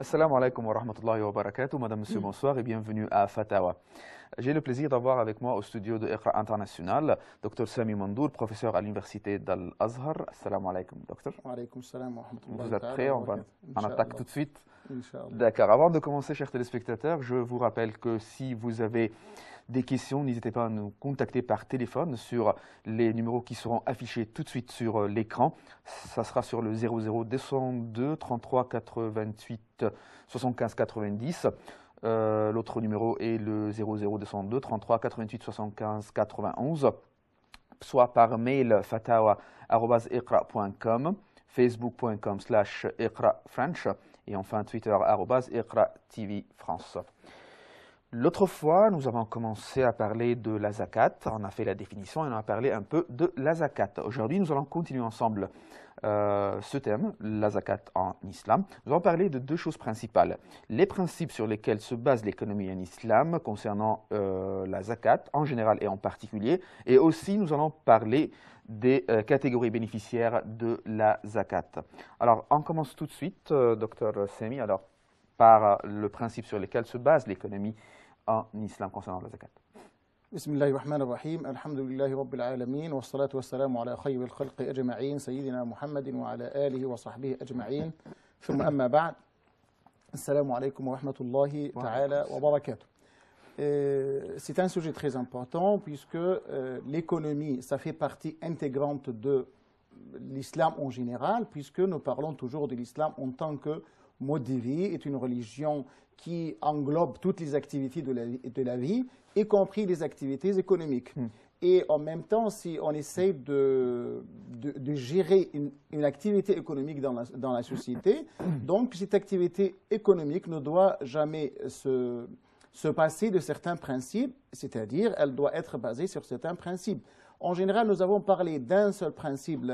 Assalamu alaikum wa rahmatullahi wa barakatuh. Madame, monsieur, bonsoir et bienvenue à Fatawa. J'ai le plaisir d'avoir avec moi au studio de Iqra International Dr Sami Mandour, professeur à l'université d'Al-Azhar. Assalamu alaikum, docteur. Wa alaykoum salam wa rahmatullahi Vous êtes prêts? On attaque tout de suite. Inch'Allah. D'accord. Avant de commencer, chers téléspectateurs, je vous rappelle que si vous avez des questions, n'hésitez pas à nous contacter par téléphone sur les numéros qui seront affichés tout de suite sur l'écran. Ça sera sur le 00 202 33 88 75 90. L'autre numéro est le 00 202 33 88 75 91, soit par mail fatawa@iqra.com, facebook.com/iqrafrench et enfin Twitter @iqra-tv-france. L'autre fois, nous avons commencé à parler de la zakat. On a fait la définition et on a parlé un peu de la zakat. Aujourd'hui, nous allons continuer ensemble ce thème, la zakat en islam. Nous allons parler de deux choses principales. Les principes sur lesquels se base l'économie en islam concernant la zakat en général et en particulier. Et aussi, nous allons parler des catégories bénéficiaires de la zakat. Alors, on commence tout de suite, docteur Sami, alors, par le principe sur lequel se base l'économie en islam concernant la zakat. Bismillahir Rahmanir Rahim. Alhamdulillahi Rabbil Alamin. Wa salatu wa salamu ala khayril khalqi ajma'in. Sayyidina Muhammadin wa ala alihi wa sahbihi ajma'in. Thumma amma ba'd. Assalamu alaikum wa rahmatullahi ta'ala wa barakatuh. C'est un sujet très important puisque l'économie, ça fait partie intégrante de l'islam en général, puisque nous parlons toujours de l'islam en tant que mode de vie, est une religion qui englobe toutes les activités de la vie, y compris les activités économiques. Et en même temps, si on essaie de gérer une activité économique dans la société, donc cette activité économique ne doit jamais se passer de certains principes, c'est-à-dire elle doit être basée sur certains principes. En général, nous avons parlé d'un seul principe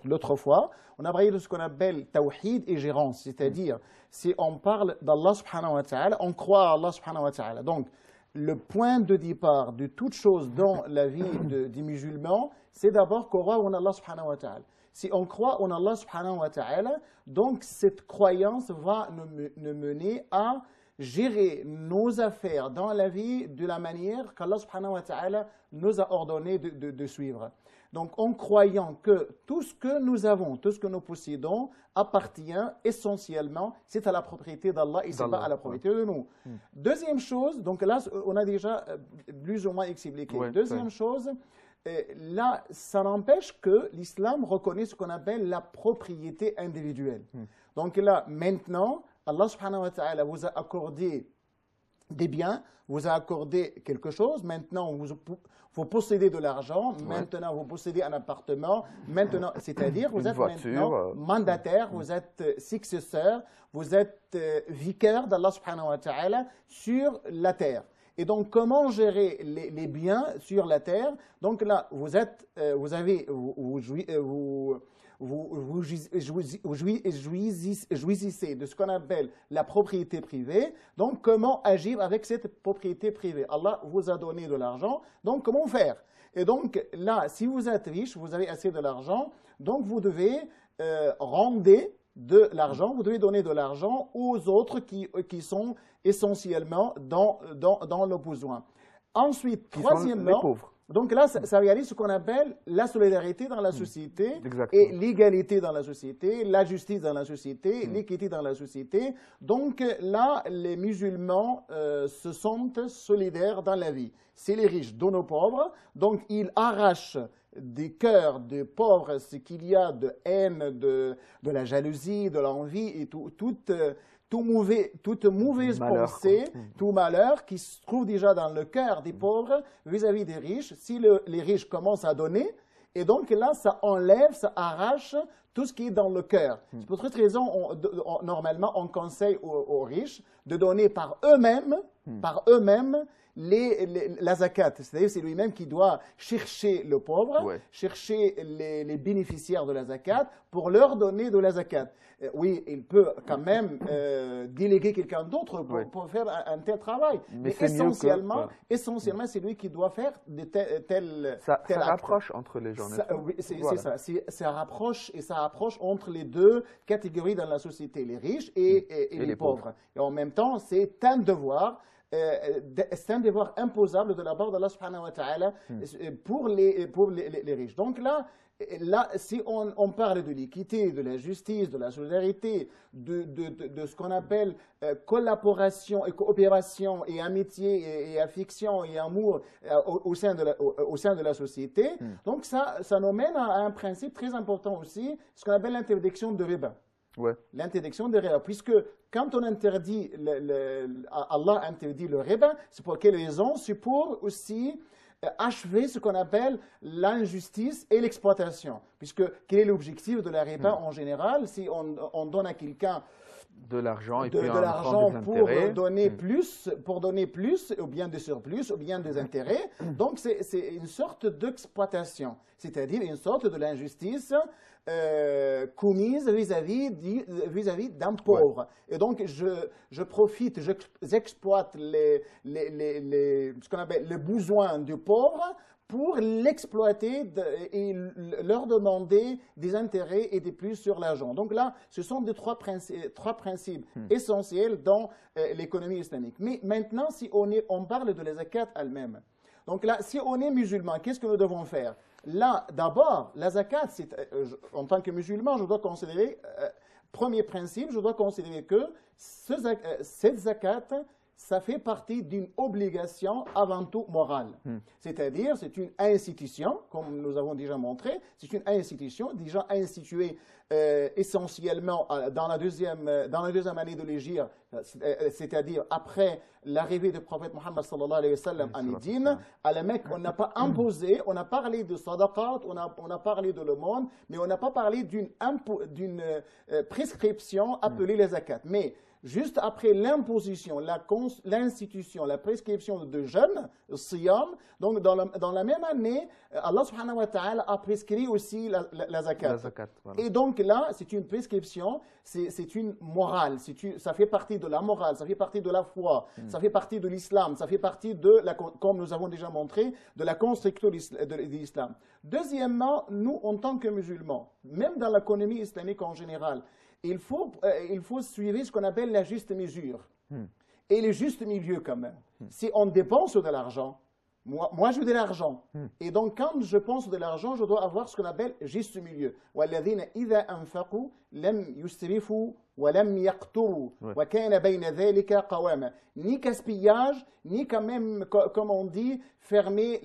l'autre fois. On a parlé de ce qu'on appelle tawhid et gérance, c'est-à-dire si on parle d'Allah subhanahu wa ta'ala, on croit à Allah subhanahu wa ta'ala. Donc, le point de départ de toute chose dans la vie des musulmans, c'est d'abord croire en Allah subhanahu wa ta'ala. Si on croit en Allah subhanahu wa ta'ala, donc cette croyance va nous mener à gérer nos affaires dans la vie de la manière qu'Allah subhanahu wa ta'ala nous a ordonné de suivre. Donc en croyant que tout ce que nous avons, tout ce que nous possédons appartient essentiellement, c'est à la propriété d'Allah et ce n'est pas à la propriété de nous. Deuxième chose, donc là on a déjà plus ou moins expliqué. Deuxième chose, là ça n'empêche que l'islam reconnaît ce qu'on appelle la propriété individuelle. Donc là maintenant, Allah subhanahu wa ta'ala vous a accordé des biens, vous a accordé quelque chose, maintenant vous possédez de l'argent, maintenant vous possédez un appartement, maintenant, c'est-à-dire vous êtes maintenant mandataire, vous êtes successeur, vous êtes vicaire d'Allah subhanahu wa ta'ala sur la terre. Et donc, comment gérer les biens sur la terre? Donc là, vous jouissez de ce qu'on appelle la propriété privée. Donc, comment agir avec cette propriété privée? Allah vous a donné de l'argent, donc comment faire? Et donc, là, si vous êtes riche, vous avez assez de l'argent, donc vous devez rendre de l'argent, vous devez donner de l'argent aux autres qui sont essentiellement dans le besoin. Ensuite, troisièmement, les pauvres. Donc là, ça réalise ce qu'on appelle la solidarité dans la société et l'égalité dans la société, la justice dans la société, l'équité dans la société. Donc là, les musulmans se sentent solidaires dans la vie. C'est les riches donnent aux pauvres, donc ils arrachent des cœurs des pauvres ce qu'il y a de haine, de la jalousie, de l'envie et toute mauvaise pensée, tout malheur qui se trouve déjà dans le cœur des pauvres vis-à-vis des riches. Si les riches commencent à donner, et donc là, ça enlève, ça arrache tout ce qui est dans le cœur. C'est pour cette raison, normalement, on conseille aux riches de donner par eux-mêmes la zakat, c'est-à-dire c'est lui-même qui doit chercher le pauvre, Ouais. chercher les bénéficiaires de la zakat pour leur donner de la zakat. Oui, il peut quand même déléguer quelqu'un d'autre pour faire un tel travail. Mais c'est mieux que... essentiellement, c'est lui qui doit faire tel Ça acte. rapproche entre les gens, n'est-ce pas? Oui, c'est Voilà. ça. Ça rapproche entre les deux catégories dans la société, les riches et les pauvres. Et en même temps, c'est un devoir. C'est un devoir imposable de la part d'Allah subhanahu wa ta'ala pour les riches. Donc là, si on parle de l'équité, de la justice, de la solidarité, de ce qu'on appelle collaboration et coopération et amitié et affection et amour au sein de la société, donc ça nous mène à un principe très important aussi, ce qu'on appelle l'interdiction de riba. Ouais. L'interdiction de riba, puisque quand on interdit, Allah interdit le riba, c'est pour quelle raison? C'est pour aussi achever ce qu'on appelle l'injustice et l'exploitation. Puisque quel est l'objectif de la riba en général? Si on donne à quelqu'un de l'argent et puis de l'argent pour donner plus, ou bien des surplus, ou bien des intérêts. Donc c'est une sorte d'exploitation, c'est-à-dire une sorte de l'injustice commise vis-à-vis d'un pauvre. Ouais. Et donc je profite, j'exploite ce qu'on appelle les besoins du pauvre pour l'exploiter et leur demander des intérêts et des plus sur l'argent. Donc là, ce sont des trois principes essentiels dans l'économie islamique. Mais maintenant, si on parle de la zakat elle-même, donc là, si on est musulman, qu'est-ce que nous devons faire? Là, d'abord, la zakat, en tant que musulman, je dois considérer, premier principe, je dois considérer que cette zakat, ça fait partie d'une obligation avant tout morale. C'est-à-dire, c'est une institution, comme nous avons déjà montré, c'est une institution déjà instituée essentiellement dans la deuxième année de l'Hégire, c'est-à-dire après l'arrivée du prophète Mohammed sallallahu alayhi wa sallam à Médine. À la Mecque, on n'a pas imposé, on a parlé de sadaqat, on a parlé de l'aumône, mais on n'a pas parlé d'une prescription appelée les zakat. Mais juste après l'imposition, l'institution, la prescription de jeûne, siyam, donc dans la même année, Allah subhanahu wa ta'ala a prescrit aussi la zakat. Voilà. Et donc là, c'est une prescription, c'est une morale, ça fait partie de la morale, ça fait partie de la foi, ça fait partie de l'islam, ça fait partie comme nous avons déjà montré, de la construction de l'islam. Deuxièmement, nous, en tant que musulmans, même dans l'économie islamique en général, il faut suivre ce qu'on appelle la juste mesure et le juste milieu quand même. Si on dépense de l'argent, moi je veux de l'argent. Et donc quand je pense de l'argent, je dois avoir ce qu'on appelle juste milieu. وَالَّذِينَ إِذَا أَنفَقُوا لَمْ يُسْرِفُوا وَلَمْ يَقْتُرُوا وَكَانَ بَيْنَ ذَلِكَ قَوَامًا. Ni gaspillage, ni quand même, comme on dit, fermer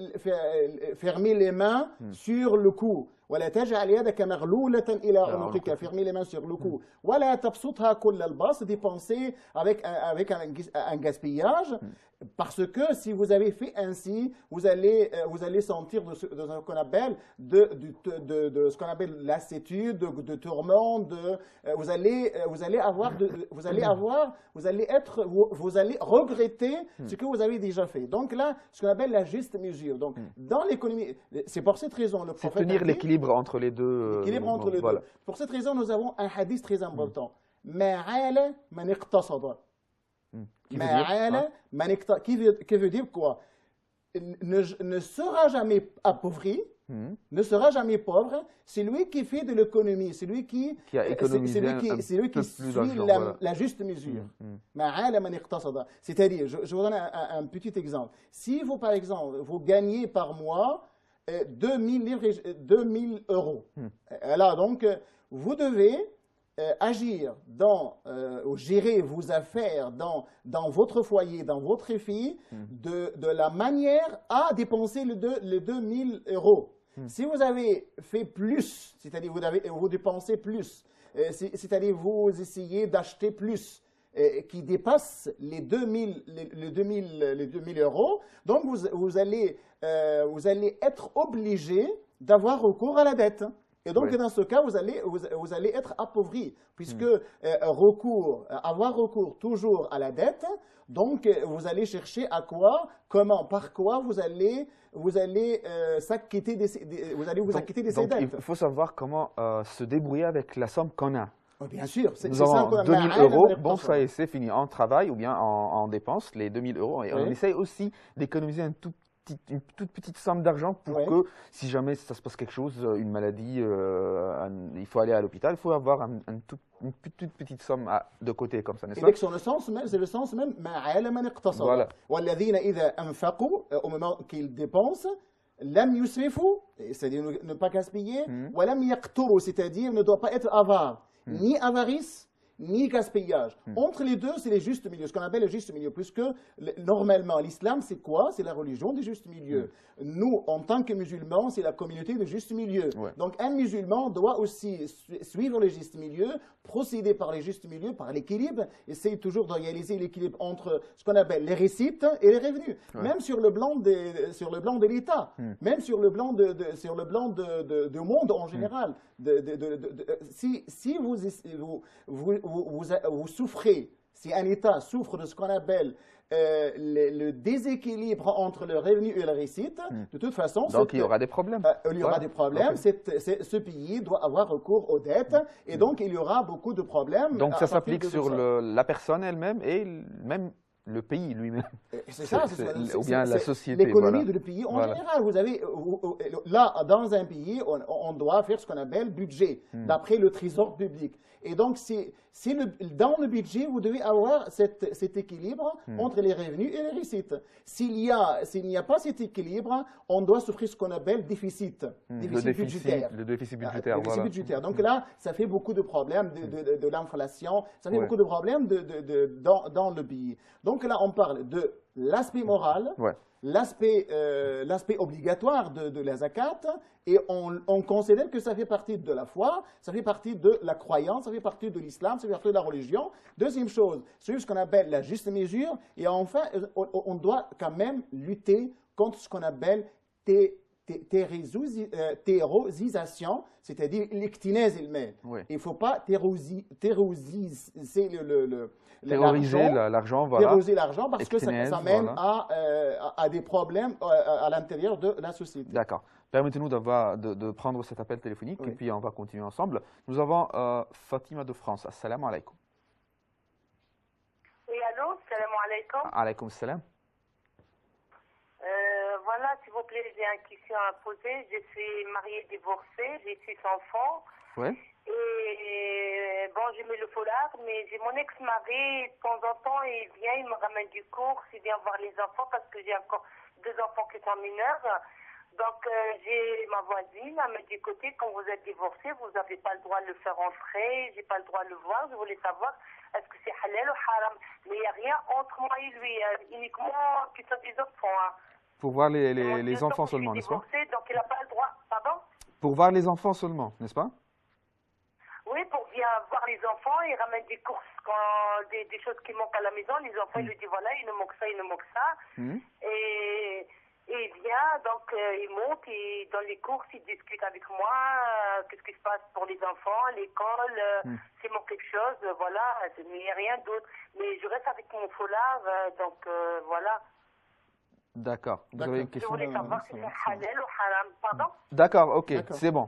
les mains sur le cou. ولا تجعل يدك مغلولة إلى عنقك, fermer les mains sur le cou. ولا تبسطها كل البسط, dépenser avec un gaspillage, parce que si vous avez fait ainsi, vous allez sentir de ce qu'on appelle ce qu'on appelle lassitude, de tourment, vous allez regretter ce que vous avez déjà fait. Donc là, ce qu'on appelle la juste mesure. Donc dans l'économie, c'est pour cette raison le prophète tenir l'équilibre entre les deux. L'équilibre entre les deux. Pour cette raison, nous avons un hadith très important. Ma'ala man iqtasada. Qui veut dire quoi? Ne sera jamais appauvri, ne sera jamais pauvre, c'est lui qui fait de l'économie, c'est lui qui a économisé suit la juste mesure. C'est-à-dire, je vous donne un petit exemple. Si vous, par exemple, vous gagnez par mois 2000 euros, là, donc, vous devez agir ou gérer vos affaires dans votre foyer, dans votre vie, de la manière à dépenser les 2000 euros. Si vous avez fait plus, c'est-à-dire vous dépensez plus, c'est-à-dire vous essayez d'acheter plus, qui dépasse les 2000 euros, donc vous allez être obligé d'avoir recours à la dette. Et donc, Oui. dans ce cas, vous allez être appauvri, puisque avoir recours toujours à la dette, donc vous allez chercher à quoi, comment, par quoi vous allez s'acquitter vous allez vous acquitter de ces Donc, il dettes. faut savoir comment se débrouiller avec la somme qu'on a. Oh, bien sûr, Nous c'est ça qu'on avons a 2000 euros, bon, ça y est, c'est fini. On travaille ou bien on dépense les 2000 euros. Et on Oui. essaye aussi d'économiser une toute petite somme d'argent pour Oui. que, si jamais ça se passe quelque chose, une maladie, il faut aller à l'hôpital, il faut avoir une toute petite somme de côté, comme ça, n'est-ce Et pas? donc, c'est le sens même, Voilà. والذين إذا أنفقوا, au moment qu'ils dépensent, لم يسرفوا, c'est-à-dire ne pas gaspiller, ولم يقتروا, c'est-à-dire ne doit pas être avare, ni avarice, ni gaspillage. Entre les deux, c'est le juste milieu, ce qu'on appelle le juste milieu, puisque normalement, l'islam, c'est quoi? C'est la religion du juste milieu. Nous, en tant que musulmans, c'est la communauté du juste milieu. Ouais. Donc, un musulman doit aussi suivre le juste milieu, procéder par le juste milieu, par l'équilibre, essayer toujours de réaliser l'équilibre entre ce qu'on appelle les récites et les revenus. Ouais. Même sur le plan de l'État, même sur le plan du monde en général. Si vous souffrez, si un État souffre de ce qu'on appelle le déséquilibre entre le revenu et la récite, de toute façon, Donc, il y aura des problèmes. il y aura des problèmes. Ok. Ce pays doit avoir recours aux dettes et donc il y aura beaucoup de problèmes. Donc, à ça partir s'applique de sur ça. la personne elle-même et même le pays lui-même. C'est ça, Ou bien la société. l'économie Voilà. du pays en Voilà. général. Vous avez, là, dans un pays, on doit faire ce qu'on appelle budget, d'après le trésor public. Et donc, dans le budget, vous devez avoir cet équilibre entre les revenus et les récites. S'il n'y a pas cet équilibre, on doit souffrir ce qu'on appelle déficit budgétaire. Le déficit Le budgétaire, déficit voilà. budgétaire. Donc là, ça fait beaucoup de problèmes de l'inflation, ça fait Ouais. beaucoup de problèmes dans le pays. Donc là, on parle de l'aspect moral, Ouais. l'aspect obligatoire de la zakat, et on considère que ça fait partie de la foi, ça fait partie de la croyance, ça fait partie de l'islam, ça fait partie de la religion. Deuxième chose, c'est ce qu'on appelle la juste mesure, et enfin, on doit quand même lutter contre ce qu'on appelle terrorisation, c'est-à-dire l'ictinèse il-même. Oui. Il ne faut pas terroriser Terroriser l'argent, voilà. terroriser l'argent parce que ça Ictinèse, mène voilà. à des problèmes à l'intérieur de la société. D'accord. Permettez-nous de prendre cet appel téléphonique Oui. et puis on va continuer ensemble. Nous avons Fatima de France. Assalamu alaikum. Oui, allô, salam alaikum. Alaykoum salam. Voilà, s'il vous plaît, j'ai une question à poser. Je suis mariée, divorcée, j'ai 6 enfants. Oui. Et bon, je mets le foulard, mais j'ai mon ex-mari, de temps en temps, il vient, il me ramène du cours, il vient voir les enfants parce que j'ai encore 2 enfants qui sont mineurs. Donc, j'ai ma voisine, elle me dit, écoutez, quand vous êtes divorcé, vous n'avez pas le droit de le faire entrer, j'ai pas le droit de le voir. Je voulais savoir, est-ce que c'est halal ou haram? Mais il n'y a rien entre moi et lui, uniquement qui sont des enfants. Hein. Pour voir Mon les Dieu, enfants donc, je suis seulement, n'est-ce pas? divorcée, donc il n'a pas le droit. Pardon? Pour voir les enfants seulement, n'est-ce pas? Oui, pour bien voir les enfants, il ramène des courses, des choses qui manquent à la maison. Les enfants, il lui dit voilà, il nous manque ça, il nous manque ça. Et il vient, donc il monte, et dans les courses, il discute avec moi, qu'est-ce qui se passe pour les enfants, l'école, s'il manque quelque chose, voilà, mais il n'y a rien d'autre. Mais je reste avec mon foulard, donc voilà. D'accord. Vous avez une Je question? voulais savoir si c'est halal ou haram. Pardon? D'accord, ok, D'accord. c'est bon.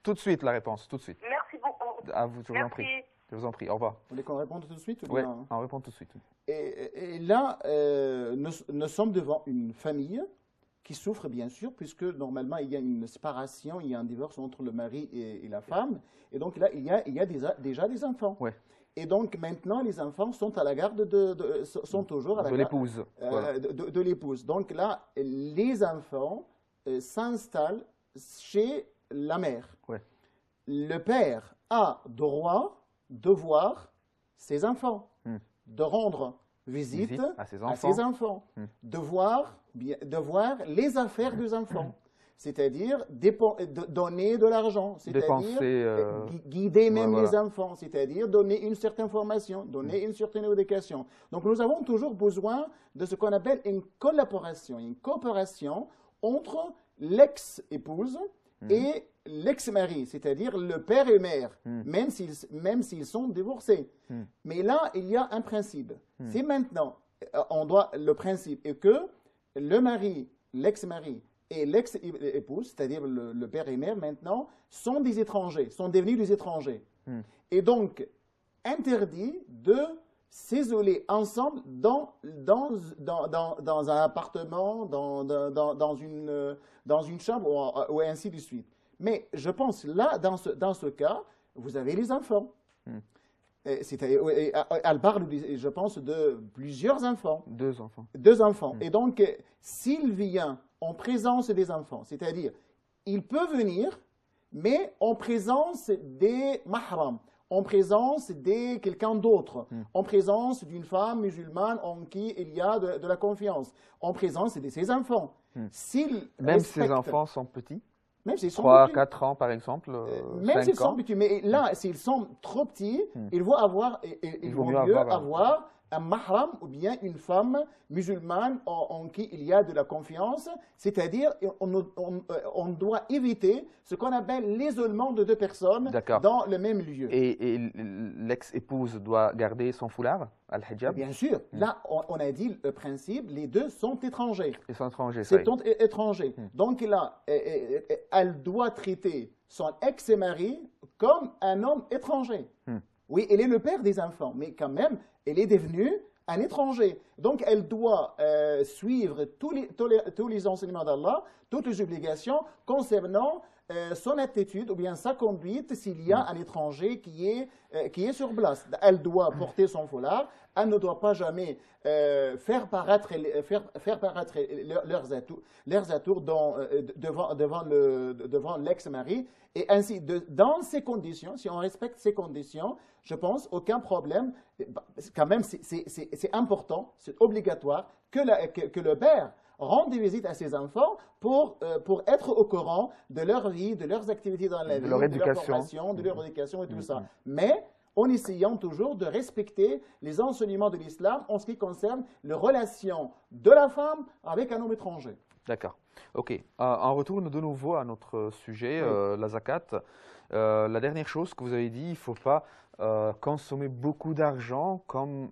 Tout de suite la réponse, tout de suite. Merci beaucoup. À vous, je vous en prie. Merci. Je vous en prie, au revoir. Vous voulez qu'on réponde tout de suite ou Oui, bien on répond tout de suite. Et là, nous sommes devant une famille qui souffre, bien sûr, puisque normalement, il y a une séparation, il y a un divorce entre le mari et la femme. Et donc là, il y a déjà des enfants. Ouais. Et donc maintenant, les enfants sont à la garde sont toujours à la De garde l'épouse. Voilà. de l'épouse. Donc là, les enfants s'installent chez la mère. Ouais. Le père a droit de voir ses enfants, de rendre visite À ses à enfants. ses enfants, de voir les affaires des enfants, c'est-à-dire donner de l'argent, c'est-à-dire Dépenser, guider même voilà. les enfants, c'est-à-dire donner une certaine formation, donner une certaine éducation. Donc nous avons toujours besoin de ce qu'on appelle une collaboration, une coopération entre l'ex-épouse et l'ex-mari, c'est-à-dire le père et mère, même s'ils sont divorcés. Mais là, il y a un principe. C'est maintenant, le principe est que le mari, l'ex-mari et l'ex-épouse, c'est-à-dire le père et mère maintenant, sont des étrangers, sont devenus des étrangers. Et donc, interdit de s'isoler ensemble dans un appartement, dans une chambre, ou ainsi de suite. Mais je pense, là, dans ce cas, vous avez les enfants. Elle parle, je pense, de plusieurs enfants. 2 enfants. 2 enfants. Et donc, s'il vient en présence des enfants, c'est-à-dire, il peut venir, mais en présence des mahrams, en présence de quelqu'un d'autre, en présence d'une femme musulmane en qui il y a de la confiance, en présence de ses enfants. Même si ces enfants sont petits, même s'ils sont 3, petits, 4 ans par exemple, même 5 s'ils sont ans. petits, mais là, s'ils sont trop petits, il vaut mieux avoir un mahram ou bien une femme musulmane en qui il y a de la confiance, c'est-à-dire on doit éviter ce qu'on appelle l'isolement de 2 personnes dans le même lieu. Et l'ex-épouse doit garder son foulard, al-hijab? Bien sûr. Là, on a dit le principe, les 2 sont étrangers. Ils sont étrangers, C'est étrangers. Donc là, elle doit traiter son ex-mari comme un homme étranger. Oui, elle est le père des enfants, mais quand même, elle est devenue un étranger. Donc, elle doit suivre tous les enseignements d'Allah, toutes les obligations concernant son attitude ou bien sa conduite s'il y a un étranger qui est sur place. Elle doit porter son foulard, elle ne doit pas jamais faire paraître leurs atours devant l'ex-mari. Et ainsi, dans ces conditions, si on respecte ces conditions, je pense aucun problème. Quand même, c'est important, c'est obligatoire que le père rende visite à ses enfants pour être au courant de leur vie, de leurs activités dans la vie, leur de leur formation, de leur éducation et tout ça. Mais en essayant toujours de respecter les enseignements de l'islam en ce qui concerne les relations de la femme avec un homme étranger. D'accord. OK. On retourne de nouveau à notre sujet, la zakat. La dernière chose que vous avez dit, il ne faut pas consommer beaucoup d'argent comme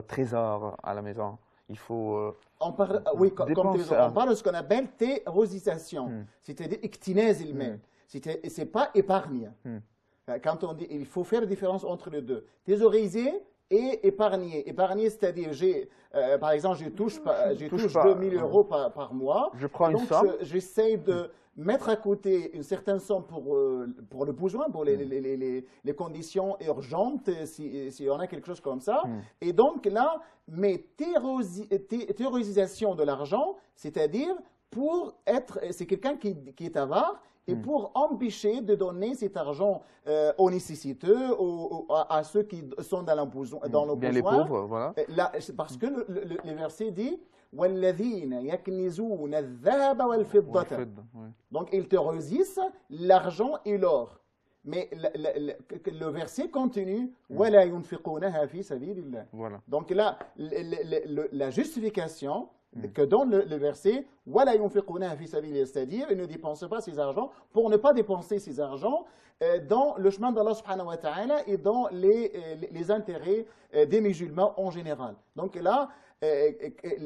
trésor à la maison. Il faut on parle, oui, comme trésor, on parle de ce qu'on appelle thérosisation, c'est-à-dire iktinaz il-mal. C'est pas épargne. Quand on dit, il faut faire la différence entre les deux. Thésauriser et épargner. Épargner, c'est-à-dire, par exemple, je touche 2000 euros par mois. Je prends une donc somme. J'essaie de mettre à côté une certaine somme pour le besoin, pour les conditions urgentes, s'il y en a quelque chose comme ça. Et donc là, mais théorisation de l'argent, c'est-à-dire c'est quelqu'un qui est avare, et pour empêcher de donner cet argent aux nécessiteux, à ceux qui sont dans le besoin. Bien les pauvres, voilà. Là, parce que le verset dit وَالَّذِينَ يَكْنِزُونَ الذَّهَبَ وَالْفِضَّةَ. Donc, ils terrorisent l'argent et l'or. Mais le verset continue وَلَا يُنْفِقُونَهَا فِي سَبِيلِ اللَّهِ. Donc là, la justification que donne le verset وَلَا يُنْفِقُونَهَا فِي سَبِيلِ اللَّهِ, c'est-à-dire ils ne dépensent pas ces argents pour ne pas dépenser ces argents dans le chemin d'Allah subhanahu wa ta'ala et dans les intérêts des musulmans en général. Donc là,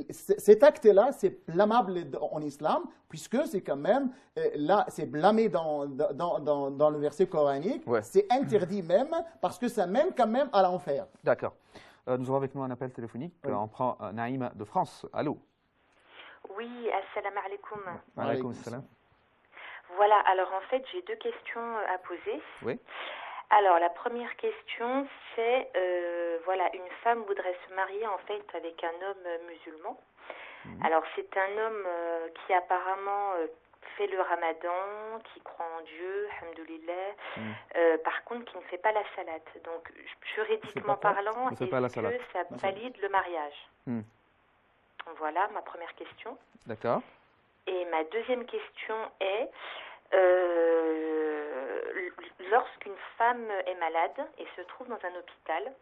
cet acte-là, c'est blâmable en islam, puisque c'est quand même, là, c'est blâmé dans le verset coranique, c'est interdit même, parce que ça mène quand même à l'enfer. D'accord. Nous avons avec nous un appel téléphonique. On prend Naïma de France. Allô? Oui, assalamu alaikum. Wa alaykoum assalam. Voilà, alors en fait, j'ai 2 questions à poser. Oui. Alors, la première question, c'est, voilà, une femme voudrait se marier en fait avec un homme musulman. Alors, c'est un homme qui apparemment fait le ramadan, qui croit en Dieu, alhamdoulilah, par contre, qui ne fait pas la salate. Donc, juridiquement parlant, est-ce que ça valide le mariage? Voilà ma première question. D'accord. Et ma deuxième question est, lorsqu'une femme est malade et se trouve dans un hôpital,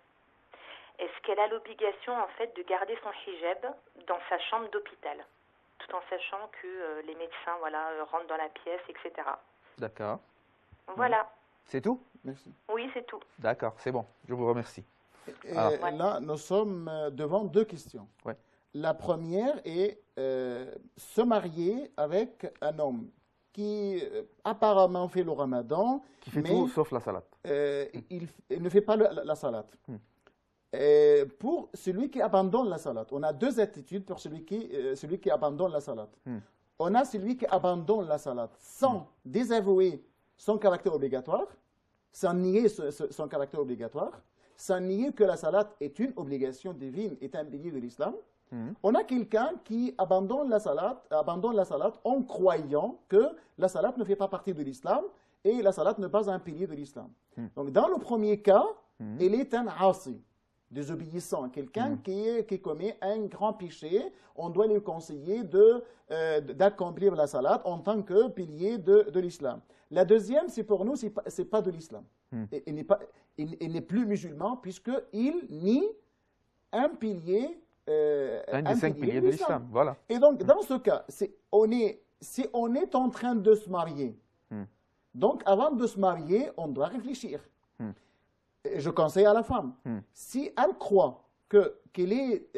est-ce qu'elle a l'obligation en fait de garder son hijab dans sa chambre d'hôpital, tout en sachant que les médecins rentrent dans la pièce, etc. D'accord. Voilà. C'est tout? Merci. Oui, c'est tout. D'accord, c'est bon. Je vous remercie. Et Alors. là, nous sommes devant deux questions. Ouais. La première est se marier avec un homme qui apparemment fait le ramadan, Qui fait mais tout sauf la salade. il ne fait pas la salade. Pour celui qui abandonne la salade, on a deux attitudes pour celui qui abandonne la salade. On a celui qui abandonne la salade sans désavouer son caractère obligatoire, sans nier son caractère obligatoire, sans nier que la salade est une obligation divine, est un pilier de l'islam. On a quelqu'un qui abandonne la salade en croyant que la salade ne fait pas partie de l'islam et la salade n'est pas un pilier de l'islam. Donc dans le premier cas, il est un asi, désobéissant, quelqu'un qui commet un grand péché. On doit lui conseiller d'accomplir la salade en tant que pilier de l'islam. La deuxième, c'est pour nous, c'est pas de l'islam. Il n'est plus musulman puisqu'il nie un pilier. Un des 5 piliers de l'islam, voilà. Et donc, dans ce cas, si on est en train de se marier, donc avant de se marier, on doit réfléchir. Et je conseille à la femme, si elle croit qu'elle est,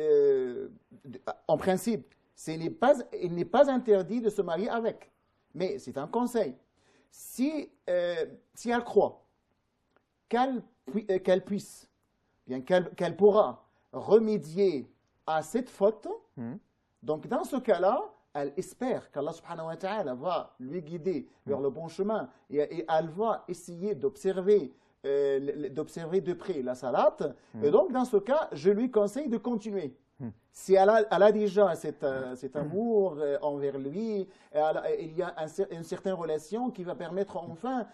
en principe, il n'est pas interdit de se marier avec, mais c'est un conseil. Si elle croit qu'elle puisse, bien qu'elle pourra remédier à cette faute, donc dans ce cas-là, elle espère qu'Allah subhanahu wa ta'ala va lui guider vers le bon chemin et elle va essayer d'observer de près la salade. Et donc dans ce cas, je lui conseille de continuer. Si elle a déjà cet amour envers lui, il y a une certaine relation qui va permettre enfin,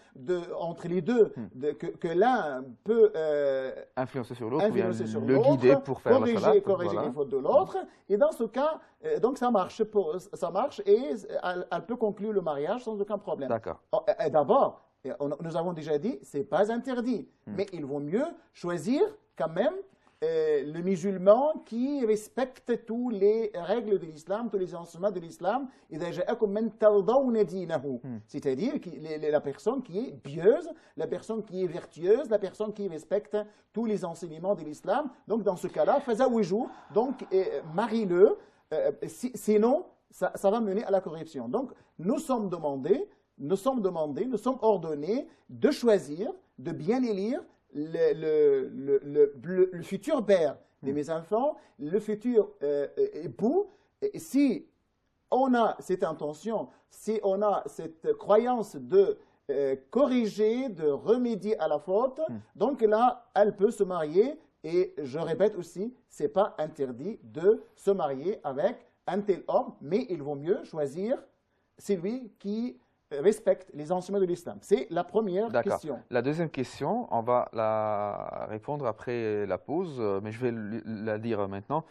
entre les deux, que l'un peut influencer sur l'autre, le guider pour faire la salade. Corriger les fautes de l'autre. Et dans ce cas, donc ça marche et elle peut conclure le mariage sans aucun problème. D'accord. D'abord, nous avons déjà dit, ce n'est pas interdit, mais il vaut mieux choisir quand même le musulman qui respecte toutes les règles de l'islam, tous les enseignements de l'islam, c'est-à-dire la personne qui est pieuse, la personne qui est vertueuse, la personne qui respecte tous les enseignements de l'islam. Donc dans ce cas-là, fazawijou, donc marie-le, sinon ça va mener à la corruption. Donc nous sommes ordonnés de choisir, de bien élire le futur père de mes enfants, le futur époux. Si on a cette intention, si on a cette croyance de corriger, de remédier à la faute, donc là, elle peut se marier. Et je répète aussi, ce n'est pas interdit de se marier avec un tel homme, mais il vaut mieux choisir celui qui respecte les enseignements de l'islam. C'est la première question. La deuxième question, on va la répondre après la pause, mais je vais la dire maintenant.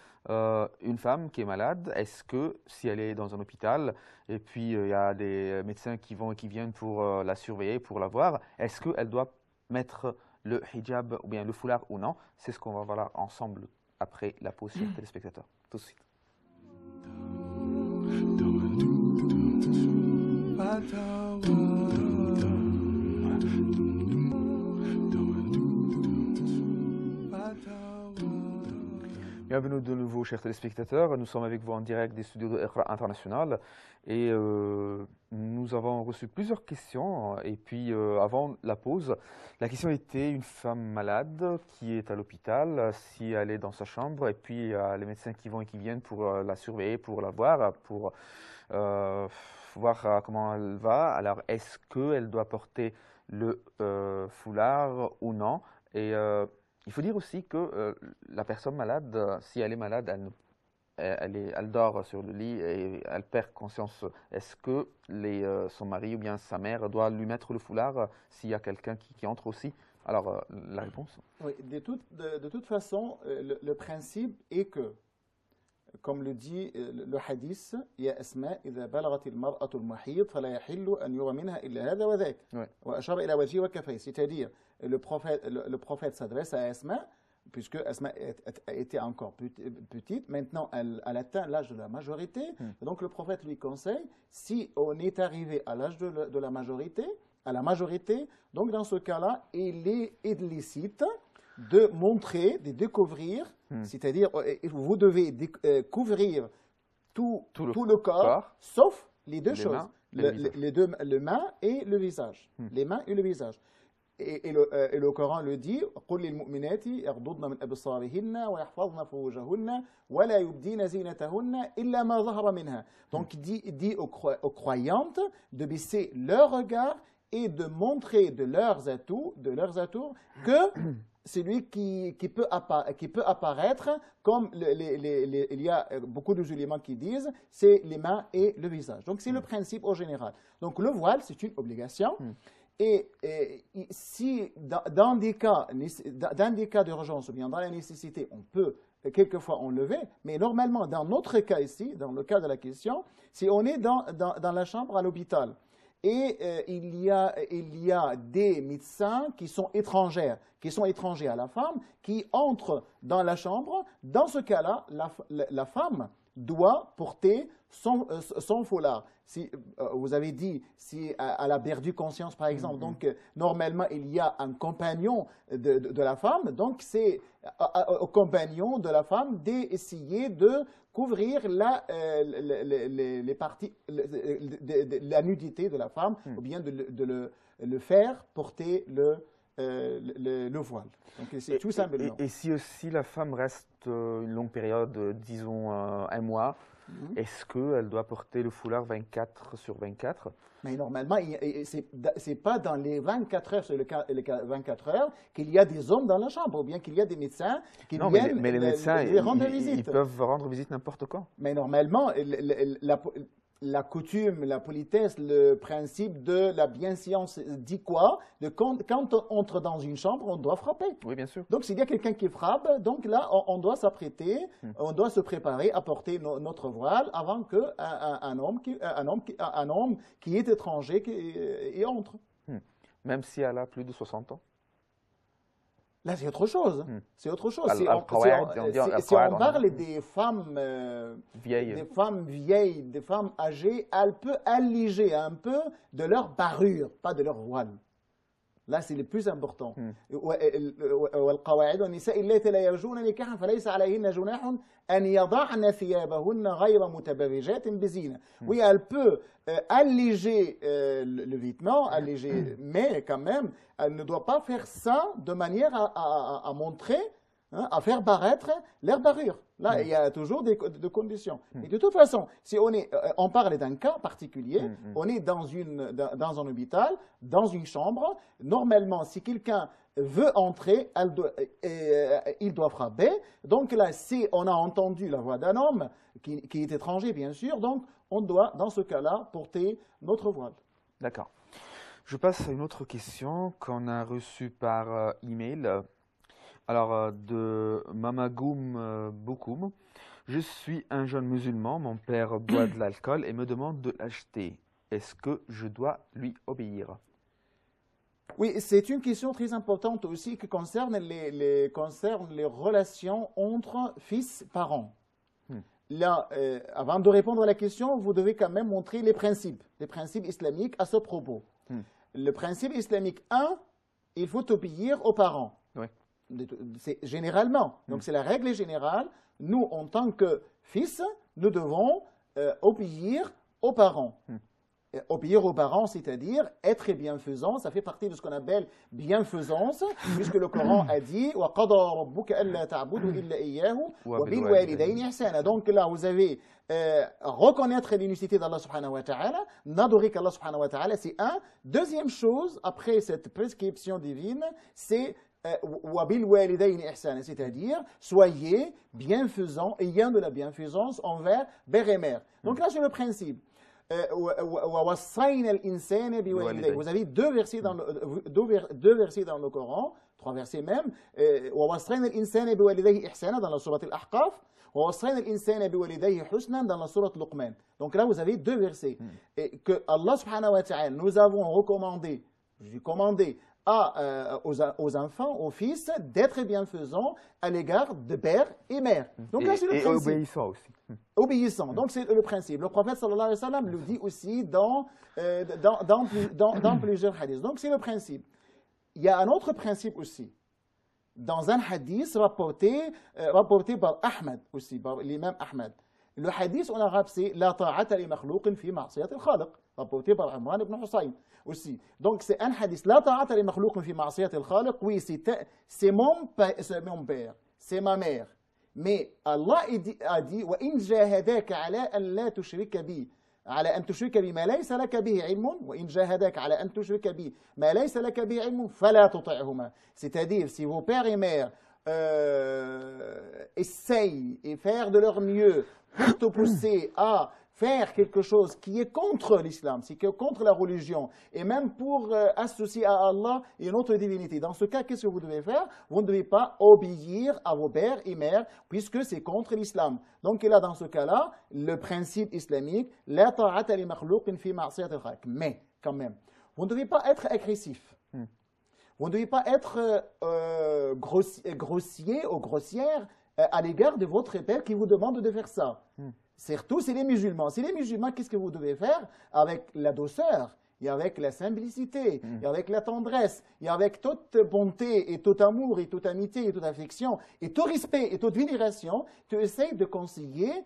Une femme qui est malade, est-ce que si elle est dans un hôpital et puis il y a des médecins qui vont et qui viennent pour la surveiller, pour la voir, est-ce qu'elle doit mettre le hijab ou bien le foulard ou non? C'est ce qu'on va voir ensemble après la pause, chers téléspectateurs. Tout de suite. Bienvenue de nouveau, chers téléspectateurs. Nous sommes avec vous en direct des studios de Iqra International et nous avons reçu plusieurs questions. Et puis, avant la pause, la question était une femme malade qui est à l'hôpital, si elle est dans sa chambre, et puis il y a les médecins qui vont et qui viennent pour la surveiller, pour la voir, pour voir comment elle va. Alors, est-ce qu'elle doit porter le foulard ou non? Et il faut dire aussi que la personne malade, si elle est malade, elle dort sur le lit et elle perd conscience. Est-ce que son mari ou bien sa mère doit lui mettre le foulard s'il y a quelqu'un qui entre aussi? Alors, la réponse? Oui, de toute façon, le principe est que, comme le dit le hadith, Ya Asma, إذا بلغت المرأة المحيض فلا يحل أن يرى منها إلا هذا وذاك. وأشار إلى وجهه وكفيه. C'est-à-dire, le prophète s'adresse à Asma, puisque Asma était encore petite, maintenant elle atteint l'âge de la majorité. Donc le prophète lui conseille, si on est arrivé à l'âge de la majorité, donc dans ce cas-là, il est illicite de montrer, de découvrir, c'est-à-dire vous devez couvrir tout le corps, sauf les deux choses, le main et le visage. Les mains et le visage. Et le Coran le dit, قل للمؤمنات يغضضن من أبصارهن ويحفظن فروجهن ولا يبدين زينتهن إلا ما ظهر منها. Donc dit aux croyantes de baisser leur regard et de montrer de leurs atouts que celui qui peut apparaître, comme il y a beaucoup de musulmans qui disent, c'est les mains et le visage. Donc c'est le principe au général. Donc le voile, c'est une obligation. Et si dans des cas d'urgence ou bien dans la nécessité, on peut quelquefois enlever, mais normalement, dans notre cas ici, dans le cas de la question, si on est dans la chambre à l'hôpital, et il y a des médecins qui sont étrangers à la femme, qui entrent dans la chambre, dans ce cas-là, la femme doit porter son foulard. Si vous avez dit, si elle a perdu conscience par exemple, donc normalement il y a un compagnon de la femme, donc c'est au compagnon de la femme d'essayer de couvrir les parties, la nudité de la femme, ou bien de le faire porter le voile. Donc c'est tout simplement. Et si aussi la femme reste une longue période, disons un mois, est-ce qu'elle doit porter le foulard 24/24? Mais normalement, c'est pas dans les 24 heures, sur les 24 heures, qu'il y a des hommes dans la chambre, ou bien qu'il y a des médecins qui viennent mais les médecins, rendre visite. Ils peuvent rendre visite n'importe quand. Mais normalement, la coutume, la politesse, le principe de la bienséance dit quoi? Quand on entre dans une chambre, on doit frapper. Oui, bien sûr. Donc, s'il y a quelqu'un qui frappe, donc là, on doit s'apprêter, on doit se préparer à porter notre voile avant qu'un homme qui est étranger y entre. Même si elle a plus de 60 ans? Là, c'est autre chose. C'est autre chose. Si on parle des femmes vieilles, des femmes âgées, elle peut alléger un peu de leur parure, pas de leur voile. Là, c'est le plus important. والقواعد والنساء اللاتي لا يرجون نكاحا فليس عليهن جناح أن يضعن ثيابهن غير متبرجات بزينة. Oui, elle peut alléger le vêtement, mais quand même, elle ne doit pas faire ça de manière à montrer, à faire paraître leur parure. Là, il y a toujours des conditions. Mais de toute façon, si on parle d'un cas particulier, on est dans un hôpital, dans une chambre. Normalement, si quelqu'un veut entrer, il doit frapper. Donc là, si on a entendu la voix d'un homme, qui est étranger, bien sûr, donc on doit, dans ce cas-là, porter notre voile. D'accord. Je passe à une autre question qu'on a reçue par email. Alors, de Mamagoum Boukoum. Je suis un jeune musulman, mon père boit de l'alcool et me demande de l'acheter. Est-ce que je dois lui obéir? Oui, c'est une question très importante aussi qui concerne les relations entre fils-parents. Là, avant de répondre à la question, vous devez quand même montrer les principes islamiques à ce propos. Le principe islamique 1, il faut obéir aux parents. Oui. C'est généralement, donc c'est la règle générale. Nous, en tant que fils, nous devons obéir aux parents. Obéir aux parents, c'est-à-dire être bienfaisant, ça fait partie de ce qu'on appelle bienfaisance, puisque le Coran a dit وَقَضَى رَبُّكَ أَلَّا تَعْبُدُوا إِلَّا إِيَّاهُ وَبِالْوَالِدَيْنِ إِحْسَانًا. Donc là, vous avez reconnaître l'unicité d'Allah subhanahu wa ta'ala, n'adorer qu'Allah subhanahu wa ta'ala, c'est un. Deuxième chose, après cette prescription divine, c'est c'est-à-dire soyez bienfaisants, ayant de la bienfaisance envers père et mère. Donc là, c'est le principe. Vous avez deux versets dans le Coran, trois versets même. Dans la sourate Al-Ahqaf, dans la sourate Luqman. Donc là, vous avez deux versets. Et que Allah subhanahu wa ta'ala nous avons recommandé aux enfants, aux fils, d'être bienfaisants à l'égard de père et mère. Donc là, c'est le Et principe. obéissant aussi. Obéissant. Donc c'est le principe. Le prophète sallallahu alayhi wa sallam le dit aussi dans plusieurs hadiths. Donc c'est le principe. Il y a un autre principe aussi. Dans un hadith rapporté par Ahmed aussi, par l'imam Ahmed. Le hadith en arabe c'est La ta'ata li makhlouqin fi ma'siyat al-khaliq, rapporté par Imran ibn Hussein aussi. Donc c'est un hadith La ta'ata li makhlouqin fi ma'siyat al-khaliq, oui, c'est mon père, c'est ma mère. Mais Allah a dit Wa in jahadaka ala an la tushrika bi على أن تشرك بي ما ليس لك به علم وإن جاهداك على أن تشرك بي ما ليس لك به علم فلا تطعهما. C'est-à-dire, si vos pères et mères essayent et faire de leur mieux pour te pousser à faire quelque chose qui est contre l'islam, qui est contre la religion, et même pour associer à Allah une autre divinité. Dans ce cas, qu'est-ce que vous devez faire? Vous ne devez pas obéir à vos pères et mères, puisque c'est contre l'islam. Donc là, dans ce cas-là, le principe islamique, la ta'ata li makhlouqin fi ma'siyat al-khaliq. Mais, quand même, vous ne devez pas être agressif. Vous ne devez pas être grossier ou grossière à l'égard de votre père qui vous demande de faire ça. Surtout, c'est les musulmans. C'est les musulmans, qu'est-ce que vous devez faire? Avec la douceur, et avec la simplicité, et avec la tendresse, et avec toute bonté, et tout amour, et toute amitié, et toute affection, et tout respect, et toute vénération, tu essaies de conseiller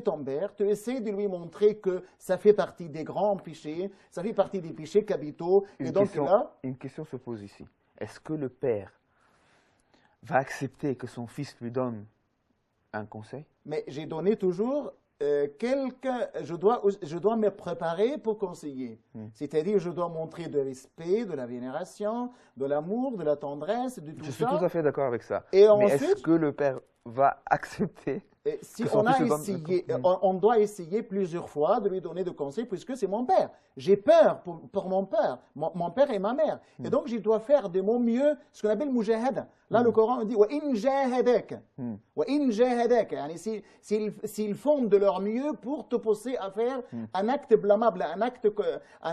ton père, tu essaies de lui montrer que ça fait partie des grands péchés, ça fait partie des péchés capitaux. Une question se pose ici. Est-ce que le père va accepter que son fils lui donne un conseil? Mais j'ai donné toujours je dois me préparer pour conseiller. C'est-à-dire, je dois montrer de respect, de la vénération, de l'amour, de la tendresse, de tout ça. Je suis tout à fait d'accord avec ça. Et mais est-ce que le père va accepter? Si on a essayé, on doit essayer plusieurs fois de lui donner des conseils, puisque c'est mon père. J'ai peur pour mon père, mon père et ma mère. Et donc, je dois faire de mon mieux ce qu'on appelle mujahada. Là, le Coran dit « Wa in jahadaka ». Wa in jahadaka. S'ils font de leur mieux pour te pousser à faire un acte blâmable, un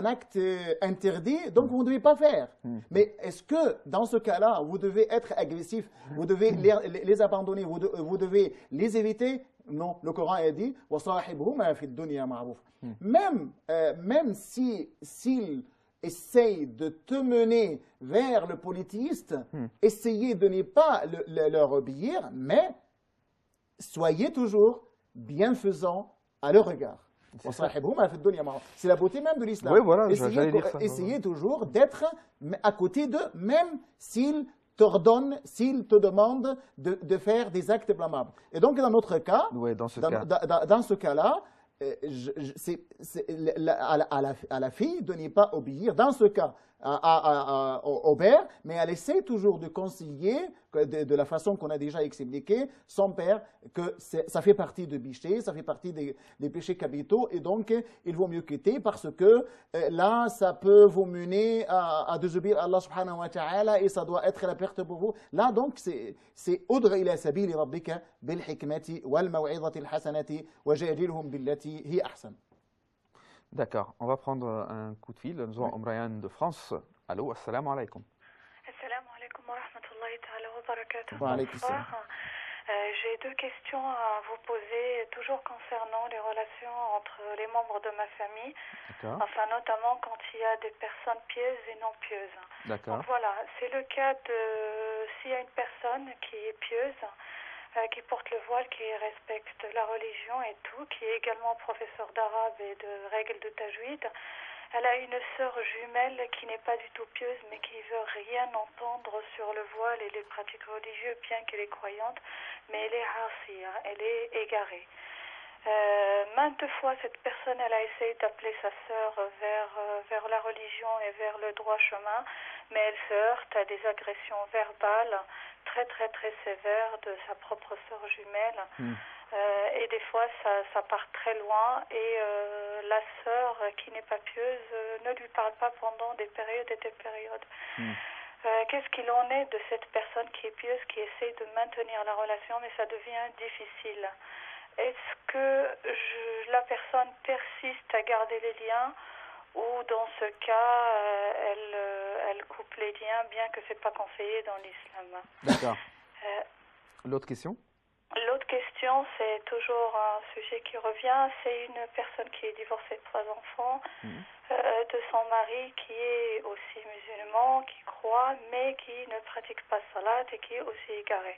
acte interdit, donc vous ne devez pas faire. Mais est-ce que, dans ce cas-là, vous devez être agressif, vous devez les abandonner, vous devez les éviter? Non, le Coran a dit même s'ils essayent de te mener vers le polythéiste, essayez de ne pas leur obéir, mais soyez toujours bienfaisants à leur regard. C'est la beauté même de l'islam. Oui, voilà, j'allais dire ça. Essayez toujours d'être à côté d'eux, même s'ils t'ordonne, s'il te demande de faire des actes blâmables. Et donc, dans notre cas, dans ce cas-là, c'est à la fille de ne pas obéir, dans ce cas, au père, mais elle essaie toujours de conseiller, de la façon qu'on a déjà expliqué, son père, que ça fait partie de péché, ça fait partie des péchés capitaux, et donc il vaut mieux quitter parce que là, ça peut vous mener à désobéir à Allah subhanahu wa ta'ala et ça doit être la perte pour vous. Là, donc, c'est ud'a ila sabili rabbika bil hikmati wal maw'izati al hasanati wa jadilhum billati hi ahsan. D'accord, on va prendre un coup de fil. Nous avons Omrayan de France. Allô, assalamu alaikum. Assalamu alaikum wa rahmatullahi ta'ala wa barakatuh. Wa alaikum salam. J'ai deux questions à vous poser, toujours concernant les relations entre les membres de ma famille. Enfin, notamment quand il y a des personnes pieuses et non pieuses. D'accord. Donc voilà, c'est le cas s'il y a une personne qui est pieuse, qui porte le voile, qui respecte la religion et tout, qui est également professeur d'arabe et de règles de tajwid. Elle a une sœur jumelle qui n'est pas du tout pieuse, mais qui ne veut rien entendre sur le voile et les pratiques religieuses, bien qu'elle est croyante, mais elle est hasia, elle est égarée. Maintes fois, cette personne, elle a essayé d'appeler sa sœur vers la religion et vers le droit chemin, mais elle se heurte à des agressions verbales très très très sévères de sa propre sœur jumelle. Et des fois, ça part très loin et la sœur qui n'est pas pieuse ne lui parle pas pendant des périodes et des périodes. Qu'est-ce qu'il en est de cette personne qui est pieuse, qui essaie de maintenir la relation, mais ça devient difficile? Est-ce que la personne persiste à garder les liens ou dans ce cas, elle coupe les liens, bien que ce n'est pas conseillé dans l'islam. D'accord. L'autre question? L'autre question, c'est toujours un sujet qui revient. C'est une personne qui est divorcée de 3 enfants, de son mari qui est aussi musulman, qui croit, mais qui ne pratique pas salat et qui est aussi égaré.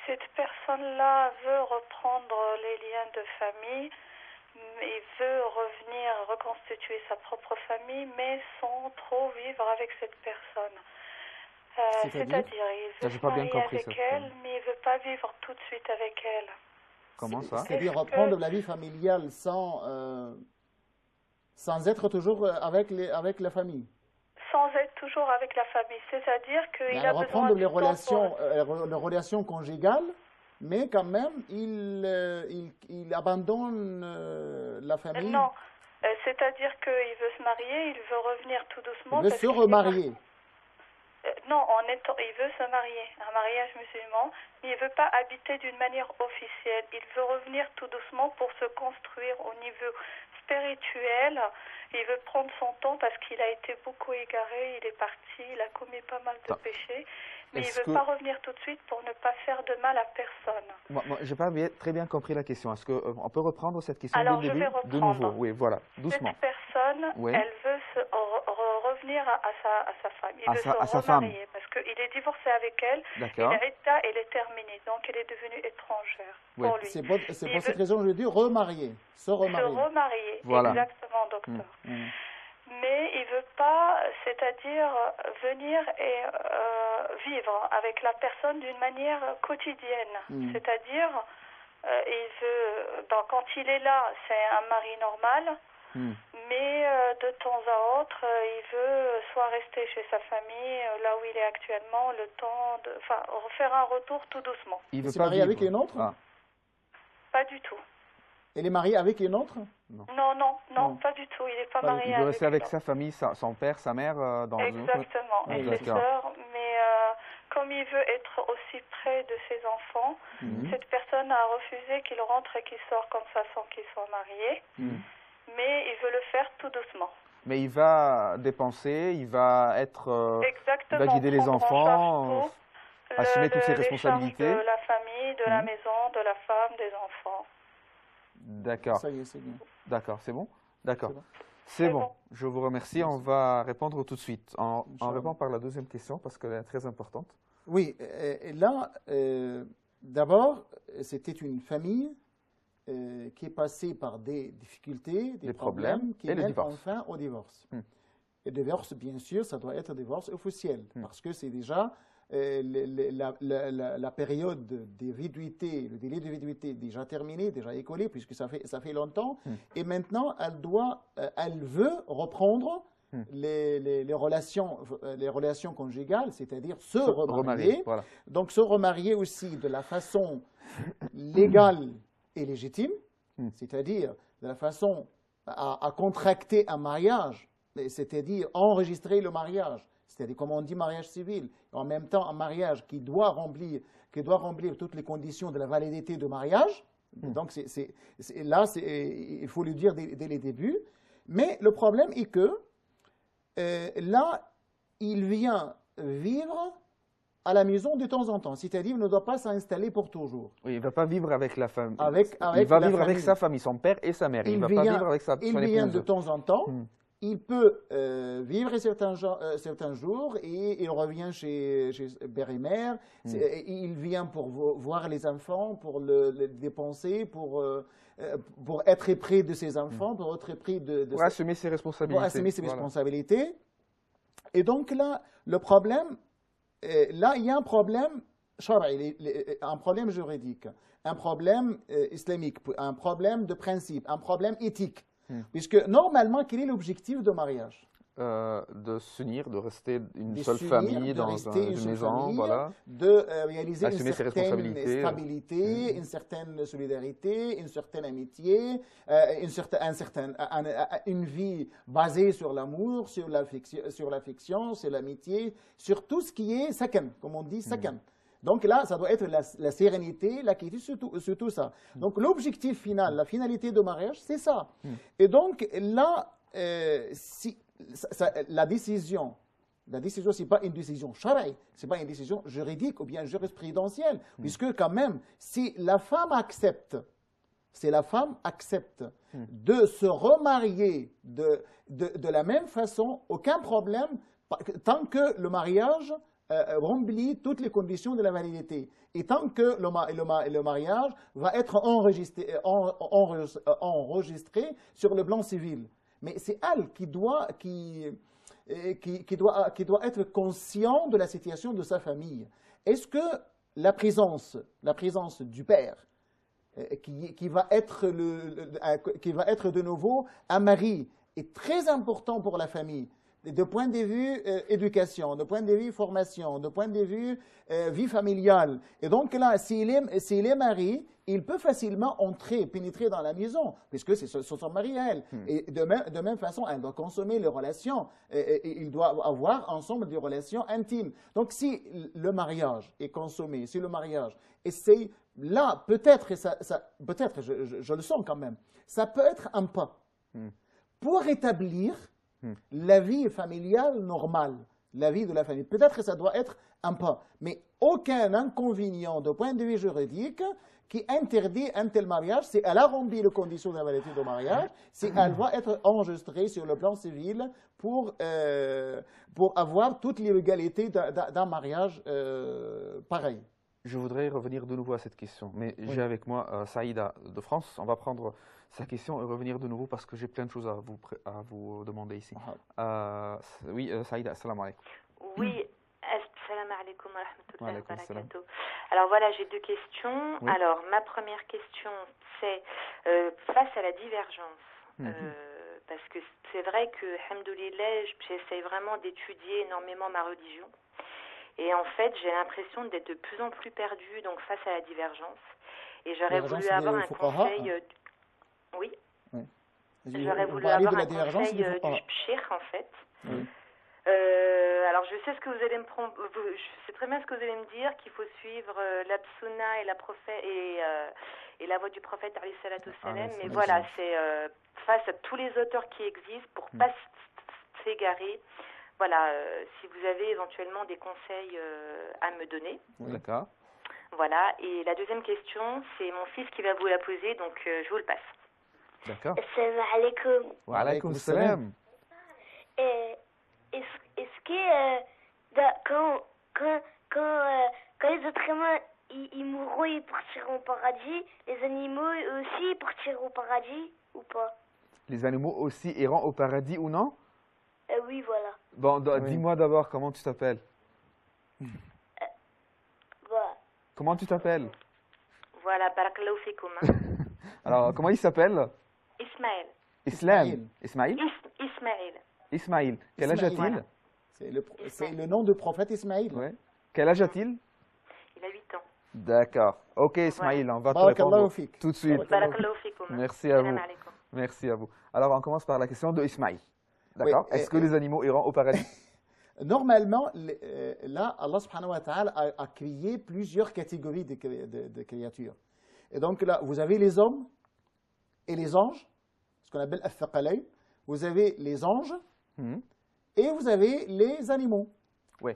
Cette personne-là veut reprendre les liens de famille et veut revenir reconstituer sa propre famille, mais sans trop vivre avec cette personne. C'est-à-dire, il veut se marier avec elle, mais il ne veut pas vivre tout de suite avec elle. Comment ça? C'est-à-dire reprendre la vie familiale sans être toujours avec la famille. Sans être toujours avec la famille, c'est-à-dire qu'il a reprendre besoin les relations conjugales, mais quand même, il abandonne la famille. Non, c'est-à-dire qu'il veut se marier, il veut revenir tout doucement. Il veut se remarier. Non, il veut se marier, un mariage musulman, mais il ne veut pas habiter d'une manière officielle. Il veut revenir tout doucement pour se construire au niveau spirituel. Il veut prendre son temps parce qu'il a été beaucoup égaré, il est parti, il a commis pas mal de péchés, mais il ne veut pas revenir tout de suite pour ne pas faire de mal à personne. Moi je n'ai pas très bien compris la question. Est-ce qu'on peut reprendre cette question Alors, dès le début? De nouveau, oui, voilà, doucement. Cette personne, elle veut revenir à sa femme. Il veut se remarier parce qu'il est divorcé avec elle. D'accord. Et l'état, elle est terminée, donc elle est devenue étrangère pour lui. C'est pour cette raison que je dis remarier, se remarier. Se remarier, voilà. Exactement, docteur. Mais il ne veut pas, c'est-à-dire venir et vivre avec la personne d'une manière quotidienne. C'est-à-dire, il veut, quand il est là, c'est un mari normal, mais de temps à autre, il veut soit rester chez sa famille, là où il est actuellement, le temps de, faire un retour tout doucement. Il veut se marier avec une autre? Pas du tout. Il est marié avec une autre? Non, pas du tout. Il n'est pas marié avec. Il veut rester avec sa famille, son père, sa mère dans Exactement, et ses sœurs. Mais comme il veut être aussi près de ses enfants, cette personne a refusé qu'il rentre et qu'il sort comme ça sans qu'il soit marié. Mais il veut le faire tout doucement. Mais il va dépenser, il va il va guider les enfants, assumer toutes ses responsabilités. De la famille, de la maison, de la femme, des enfants. D'accord. Ça y est, c'est bien. D'accord, c'est bon? D'accord. C'est bon. Je vous remercie. On va répondre tout de suite. On répond par la deuxième question parce qu'elle est très importante. Oui, là, d'abord, c'était une famille qui est passée par des difficultés, des problèmes qui mènent enfin au divorce. Et le divorce, bien sûr, ça doit être un divorce officiel parce que c'est déjà la période de viduité, le délai de viduité déjà terminé, déjà écoulé, puisque ça fait longtemps. Et maintenant, elle veut reprendre les relations conjugales, c'est-à-dire se remarier. Voilà. Donc, se remarier aussi de la façon légale et légitime, c'est-à-dire de la façon à contracter un mariage, c'est-à-dire enregistrer le mariage. C'est-à-dire, comme on dit, mariage civil, en même temps un mariage qui doit remplir toutes les conditions de la validité de mariage. Donc, il faut le dire dès les débuts. Mais le problème est que là, il vient vivre à la maison de temps en temps. C'est-à-dire, il ne doit pas s'installer pour toujours. Oui, il ne va pas vivre avec la famille. Il va vivre avec sa famille, son père et sa mère. Il ne va pas vivre avec son épouse. Il vient de temps en temps. Il peut vivre certains jours et il revient chez père et mère. Il vient pour voir les enfants, pour les dépenser, pour être près de ses enfants, pour être près pour assumer ses responsabilités. Pour assumer ses responsabilités. Et donc là, le problème, là, il y a un problème, un problème juridique, un problème islamique, un problème de principe, un problème éthique. Puisque normalement, quel est l'objectif de mariage? De s'unir, de rester une seule famille dans une maison, voilà. De réaliser assumer une certaine stabilité, une certaine solidarité, une certaine amitié, une vie basée sur l'amour, sur l'affection, sur l'amitié, sur tout ce qui est sakan, comme on dit sakan. Donc là, ça doit être la sérénité, la quiétude, surtout ça. Donc l'objectif final, la finalité de mariage, c'est ça. Et donc là, la décision, ce n'est pas une décision shara'i, ce n'est pas une décision juridique ou bien jurisprudentielle, puisque quand même, si la femme accepte de se remarier de la même façon, aucun problème, tant que le mariage remplit toutes les conditions de la validité. Et tant que le mariage va être enregistré sur le plan civil. Mais c'est elle qui doit être conscient de la situation de sa famille. Est-ce que la présence du père, qui va être de nouveau un mari, est très important pour la famille, de point de vue éducation, de point de vue formation, de point de vue vie familiale. Et donc là, s'il est marié, il peut facilement pénétrer dans la maison, puisque c'est son mari à elle. Et de même façon, elle doit consommer les relations, et ils doivent avoir ensemble des relations intimes. Donc si le mariage est consommé, si le mariage essaye, là, peut-être, je le sens quand même, ça peut être un pas pour rétablir la vie familiale normale, la vie de la famille. Peut-être que ça doit être un pas, mais aucun inconvénient de point de vue juridique qui interdit un tel mariage si elle a rempli les conditions de la validité du mariage, si elle va être enregistrée sur le plan civil pour avoir toute l'illégalité d'un mariage pareil. Je voudrais revenir de nouveau à cette question, mais j'ai avec moi Saïda de France. On va prendre sa question et revenir de nouveau parce que j'ai plein de choses à vous demander ici. Oui, Saïda, assalamu alaikum. Oui, assalamu alaikum wa rahmatullahi wa barakatuh. Alors voilà, j'ai deux questions. Oui. Alors, ma première question, c'est face à la divergence. Parce que c'est vrai que, alhamdoulilah, j'essaie vraiment d'étudier énormément ma religion. Et en fait, j'ai l'impression d'être de plus en plus perdue donc face à la divergence. Et j'aurais voulu avoir un conseil... Oui. J'aurais voulu avoir un conseil du pchir, en fait. Oui. Alors, je sais très bien ce que vous allez me dire, qu'il faut suivre l'absuna et et la voie du prophète, alayhi salatu wassalam. Mais voilà, c'est face à tous les auteurs qui existent, pour ne pas s'égarer. Voilà, si vous avez éventuellement des conseils à me donner. D'accord. Voilà, et la deuxième question, c'est mon fils qui va vous la poser, donc je vous le passe. D'accord. Assalamu alaikum. Wa alaykoum salam. Est-ce que quand les êtres humains ils mourront, ils partiront au paradis, les animaux aussi ils partiront au paradis ou pas? Les animaux aussi iront au paradis ou non? Oui, voilà. Bon, dis-moi d'abord comment tu t'appelles. Voilà. Comment tu t'appelles? Voilà, barakallahu fikoum. Alors, comment il s'appelle? Ismaël. Ismaël. Ismaël. Ismaël. Quel âge a-t-il? Voilà. C'est le nom du prophète Ismaël. Ouais. Quel âge a-t-il? Il a 8 ans. D'accord. Ok, Ismaël, on va te répondre tout de suite. Merci à vous. Merci à vous. Alors, on commence par la question de Ismaël. D'accord. Est-ce que les animaux iront au paradis? Normalement, là, Allah subhanahu wa ta'ala a créé plusieurs catégories de créatures. Et donc là, vous avez les hommes et les anges, ce qu'on appelle al-thaqalayn. Vous avez les anges et vous avez les animaux. Oui.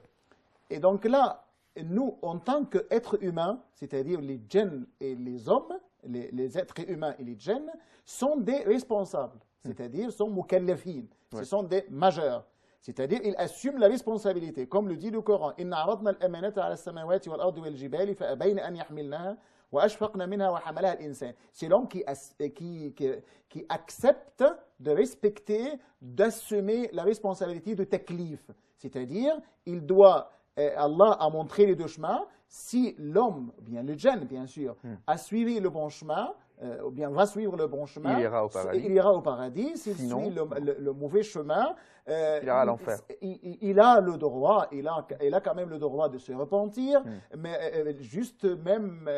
Et donc là, nous, en tant qu'êtres humains, c'est-à-dire les djinns et les hommes, les êtres humains et les djinns, sont des responsables, c'est-à-dire sont mukallafin, ce sont des majeurs. C'est-à-dire, ils assument la responsabilité. Comme le dit le Coran, « Inna aradna al-amanata ala as-samawati wal-ardi wal-jibali fa-abayna an yahmilnaha wa ashfaqna minha wa hamalaha al-insan » C'est l'homme qui accepte de respecter, d'assumer la responsabilité de taklif. C'est-à-dire, Allah a montré les deux chemins. Si l'homme, bien le djinn bien sûr, a suivi le bon chemin, ou bien va suivre le bon chemin, il ira au paradis. S'il suit le mauvais chemin, il ira à l'enfer. Il a le droit, il a quand même le droit de se repentir, mais juste même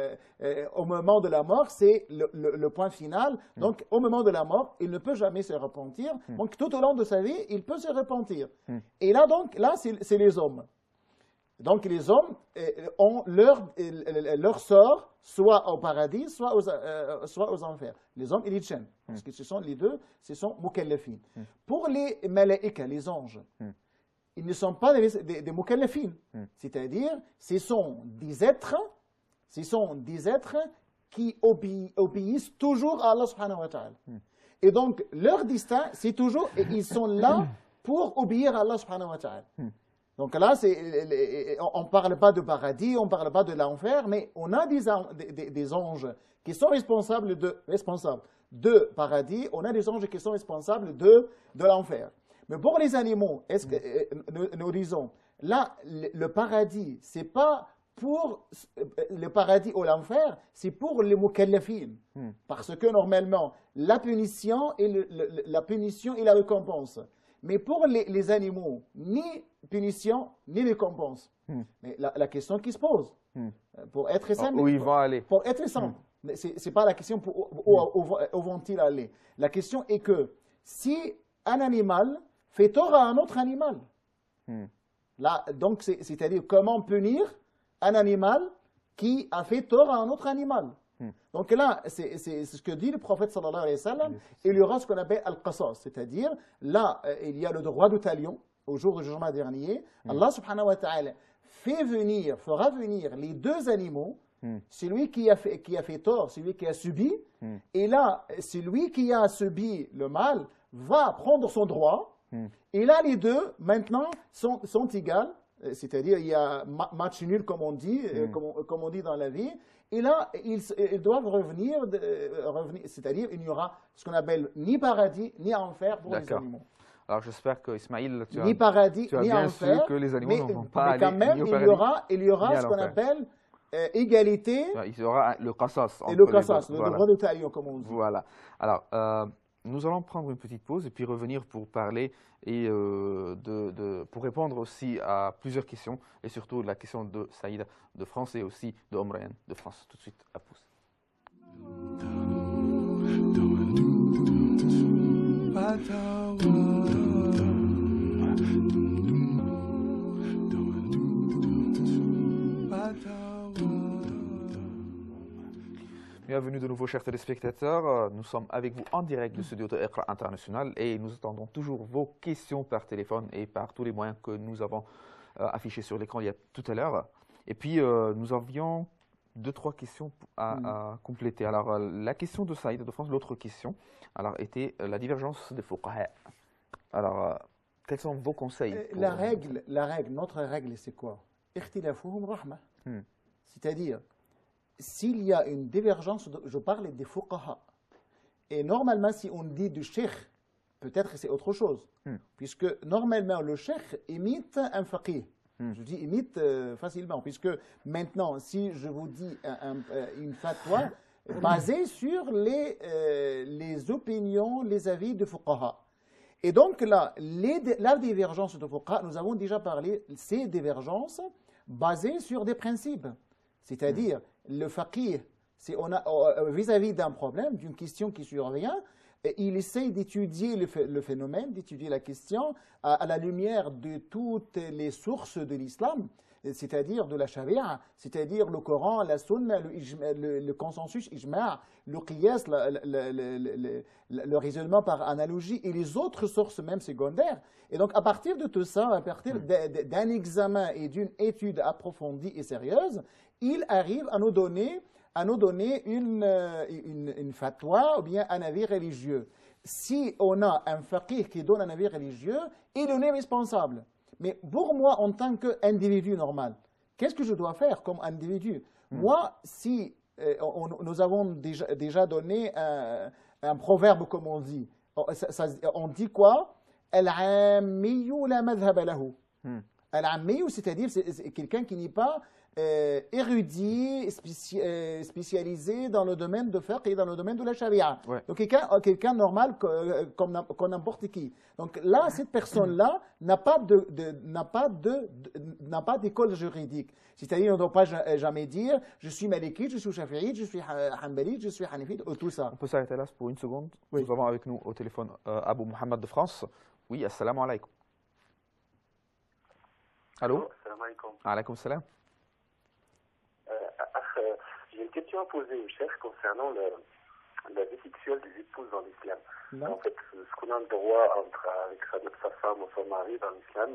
au moment de la mort, c'est le point final. Donc au moment de la mort, il ne peut jamais se repentir. Donc tout au long de sa vie, il peut se repentir. Et là, donc, là, c'est les hommes. Donc les hommes ont leur sort soit au paradis, soit aux enfers. Les hommes et les djinns, parce que ce sont les deux, ce sont mukallafin. Pour les malaïka, les anges, ils ne sont pas des mukallafin, c'est-à-dire ce sont des êtres qui obéissent toujours à Allah subhanahu wa ta'ala. Et donc leur destin, c'est toujours, ils sont là pour obéir à Allah subhanahu wa ta'ala. Donc là, on ne parle pas de paradis, on ne parle pas de l'enfer, mais on a des anges qui sont responsables de paradis, on a des anges qui sont responsables de l'enfer. Mais pour les animaux, est-ce que nous disons, là, le paradis, c'est pas pour le paradis ou l'enfer, c'est pour les mukallafin. Parce que normalement, la punition et la récompense. Mais pour les animaux, ni punition, ni récompense. Mais la question qui se pose, pour être simple, où ils vont aller. Pour être simple, ce n'est pas la question où vont-ils aller. La question est que si un animal fait tort à un autre animal, là, donc c'est-à-dire comment punir un animal qui a fait tort à un autre animal. Donc là, c'est ce que dit le prophète sallallahu alayhi wa sallam, il y aura ce qu'on appelle al-qasas, c'est-à-dire là, il y a le droit de talion, au jour du jugement dernier, Allah subhanahu wa ta'ala fera venir les deux animaux, celui qui a fait tort, celui qui a subi, et là, celui qui a subi le mal va prendre son droit, et là, les deux, maintenant, sont égales, c'est-à-dire il y a match nul, comme on dit, comme on dit dans la vie. Et là, ils doivent revenir, c'est-à-dire il n'y aura ce qu'on appelle ni paradis, ni enfer pour les animaux. Alors j'espère que Ismaïl, tu ni paradis, as ni bien enfer, su que les animaux ne vont pas mais quand même, ni au paradis, il y aura ce qu'on appelle égalité. Il y aura le qasas. Et le qasas, le droit de talion, comme on dit. Voilà. Alors, nous allons prendre une petite pause et puis revenir pour parler et pour répondre aussi à plusieurs questions et surtout la question de Saïda de France et aussi de Omrayan de France. Tout de suite, à pause. Bienvenue de nouveau, chers téléspectateurs. Nous sommes avec vous en direct du studio de Iqra International et nous attendons toujours vos questions par téléphone et par tous les moyens que nous avons affichés sur l'écran il y a tout à l'heure. Et puis, nous avions 2-3 questions à compléter. Alors, la question de Saïd de France, l'autre question, alors, était la divergence des fuqaha. Alors, quels sont vos conseils la règle, notre règle, c'est quoi? Ikhtilafuhum rahma. C'est-à-dire, s'il y a une divergence, je parle des fuqaha. Et normalement, si on dit du cheikh, peut-être c'est autre chose. Puisque normalement, le cheikh imite un faqih. Je dis imite facilement. Puisque maintenant, si je vous dis une fatwa basée sur les opinions, les avis de fuqaha. Et donc là, la divergence de fuqaha, nous avons déjà parlé, ces divergences basées sur des principes. C'est-à-dire, le faqih, vis-à-vis d'un problème, d'une question qui survient, il essaye d'étudier le phénomène, d'étudier la question à la lumière de toutes les sources de l'islam, c'est-à-dire de la charia, c'est-à-dire le Coran, la sunna, le consensus ijma', le qiyas, le raisonnement par analogie et les autres sources même secondaires. Et donc à partir de tout ça, à partir d'un examen et d'une étude approfondie et sérieuse, il arrive à nous donner une fatwa ou bien un avis religieux. Si on a un faqih qui donne un avis religieux, il en est responsable. Mais pour moi, en tant qu'individu normal, qu'est-ce que je dois faire comme individu? Moi, si nous avons déjà donné un proverbe, comme on dit, on dit quoi? Al-ammiyu la madhhaba lahu. Al-ammiyu, c'est-à-dire c'est quelqu'un qui n'est pas érudit, spécialisé dans le domaine de fiqh et dans le domaine de la charia. Ouais. Donc quelqu'un normal comme n'importe qui. Donc là, cette personne-là n'a pas d'école juridique. C'est-à-dire, on ne doit pas jamais dire je suis malikite, je suis shafi'ite, je suis hanbalite, je suis hanifite, tout ça. On peut s'arrêter là pour une seconde. Oui. Nous avons avec nous au téléphone Abou Mohamed de France. Oui, assalamu alaikum. Allô? Salam alaikum. Alaykoum salam. J'ai une question à poser au chef concernant la vie sexuelle des épouses dans l'islam. En fait, ce qu'on a le droit avec sa femme ou son mari dans l'islam,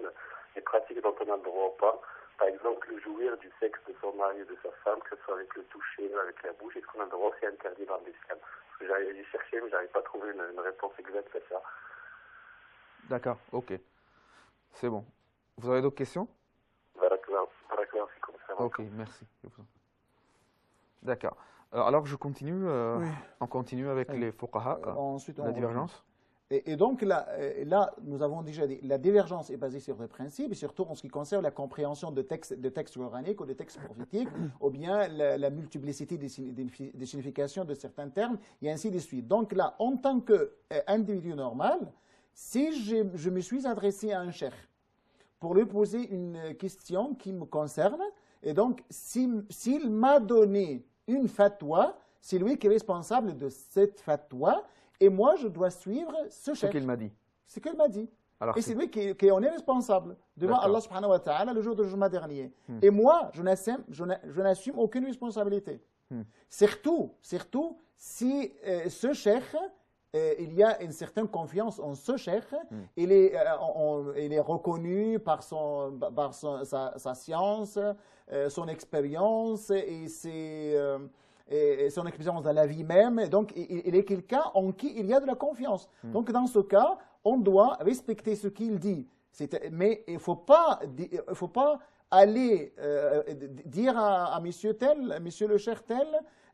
les pratiques dont on a le droit ou pas. Par exemple, jouir du sexe de son mari ou de sa femme, que ce soit avec le toucher ou avec la bouche, est-ce qu'on a le droit, c'est interdit dans l'islam? Parce que j'ai cherché, mais je n'arrive pas à trouver une réponse exacte à ça. D'accord, ok. C'est bon. Vous avez d'autres questions? Ok, merci. D'accord. Alors, je continue. Oui. On continue avec les fuqaha, Ensuite, la divergence. Et donc là, nous avons déjà dit, la divergence est basée sur des principes, et surtout en ce qui concerne la compréhension de textes coraniques ou de textes prophétiques, ou bien la multiplicité des significations de certains termes, et ainsi de suite. Donc là, en tant qu'individu normal, si je me suis adressé à un cheikh pour lui poser une question qui me concerne, et donc s'il m'a donné une fatwa, c'est lui qui est responsable de cette fatwa, et moi, je dois suivre ce cheikh. Ce qu'il m'a dit. Ce qu'il m'a dit. Alors, et c'est lui qui en est responsable devant Allah subhanahu wa ta'ala le jour du jugement dernier. Et moi, je n'assume aucune responsabilité. Surtout si ce cheikh, il y a une certaine confiance en ce cheikh, il est reconnu par sa science, son expérience et son expérience dans la vie même. Donc, il est quelqu'un en qui il y a de la confiance. Donc, dans ce cas, on doit respecter ce qu'il dit. Mais il ne faut pas aller dire à monsieur tel, monsieur le cheikh tel,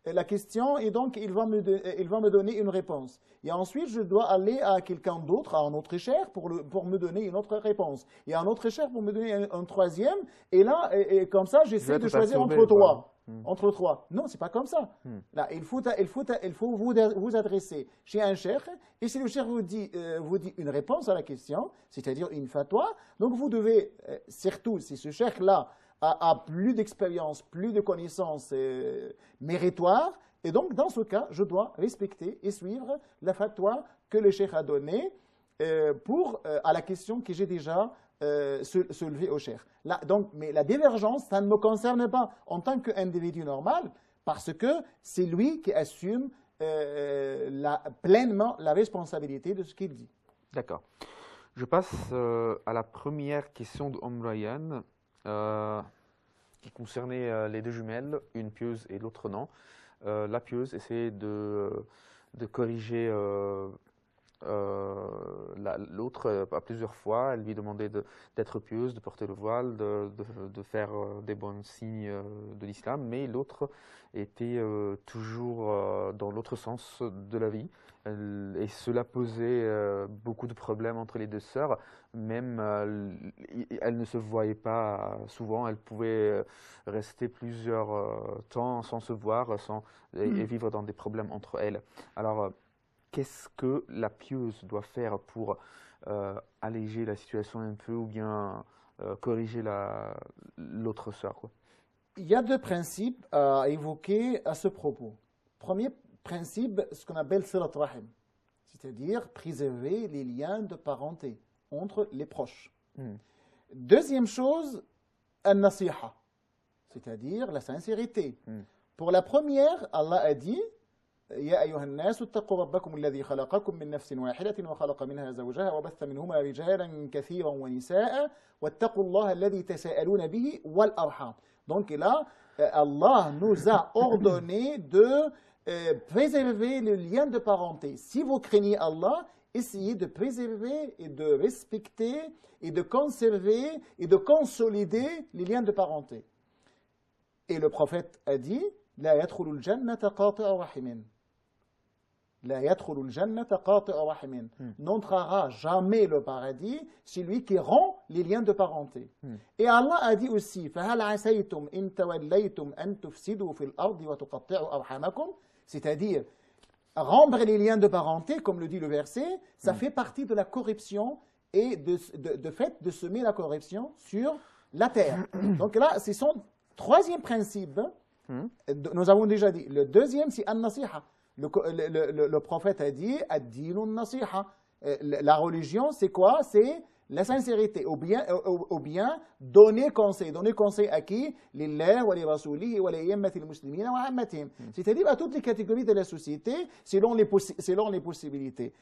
la question, et donc il va me donner une réponse. Et ensuite, je dois aller à quelqu'un d'autre, à un autre cheikh, pour me donner une autre réponse. Et un autre cheikh pour me donner un troisième. Et là, comme ça, j'essaie de choisir entre trois. Entre trois. Non, c'est pas comme ça. Là, il faut vous adresser chez un cheikh, et si le cheikh vous dit une réponse à la question, c'est-à-dire une fatwa, donc vous devez, surtout si ce cheikh-là a plus d'expérience, plus de connaissances méritoires, et donc dans ce cas, je dois respecter et suivre la fatwa que le cheikh a donnée à la question que j'ai déjà soulevé au cheikh. Mais la divergence, ça ne me concerne pas en tant qu'individu normal, parce que c'est lui qui assume pleinement la responsabilité de ce qu'il dit. D'accord. Je passe à la première question de Ryan, qui concernait les deux jumelles, une pieuse et l'autre non. La pieuse essayait de corriger l'autre à plusieurs fois. Elle lui demandait d'être pieuse, de porter le voile, de faire des bons signes de l'islam, mais l'autre était toujours dans l'autre sens de la vie. Et cela posait beaucoup de problèmes entre les deux sœurs. Même elles ne se voyaient pas souvent, elles pouvaient rester plusieurs temps sans se voir et vivre dans des problèmes entre elles. Alors, qu'est-ce que la pieuse doit faire pour alléger la situation un peu ou bien corriger l'autre sœur, quoi? Il y a deux principes à évoquer à ce propos. Premier principe, ce qu'on appelle silat rahim, c'est-à-dire préserver les liens de parenté entre les proches. Deuxième chose, an-nasiha, c'est-à-dire la sincérité. Pour la première, Allah a dit يا أيها الناس اتقوا ربكم الذي خلقكم من نفس واحدة وخلق منها زوجها وبث منهما رجالا كثيرا ونساء واتقوا الله الذي تساءلون به والأرحام. Donc là, Allah nous a ordonné de préserver le lien de parenté. Si vous craignez Allah, essayez de préserver et de respecter et de conserver et de consolider les liens de parenté. Et le prophète a dit لا يدخل الجنة قاطع رحم. N'entrera jamais le paradis celui qui rompt les liens de parenté. Et Allah a dit aussi c'est-à-dire rompre les liens de parenté, comme le dit le verset, ça fait partie de la corruption et de fait de semer la corruption sur la terre. Donc là, c'est son troisième principe. Nous avons déjà dit. Le deuxième, c'est an-nasiha. Le prophète a dit ad-dinu an-nasiha. La religion, c'est quoi? C'est la sincérité, ou bien donner conseil. Donner conseil à qui? Lillah wa li rasulihi wa li ayyimmati al-muslimina wa ammatihim. C'est-à-dire à toutes les catégories de la société, selon les possibilités.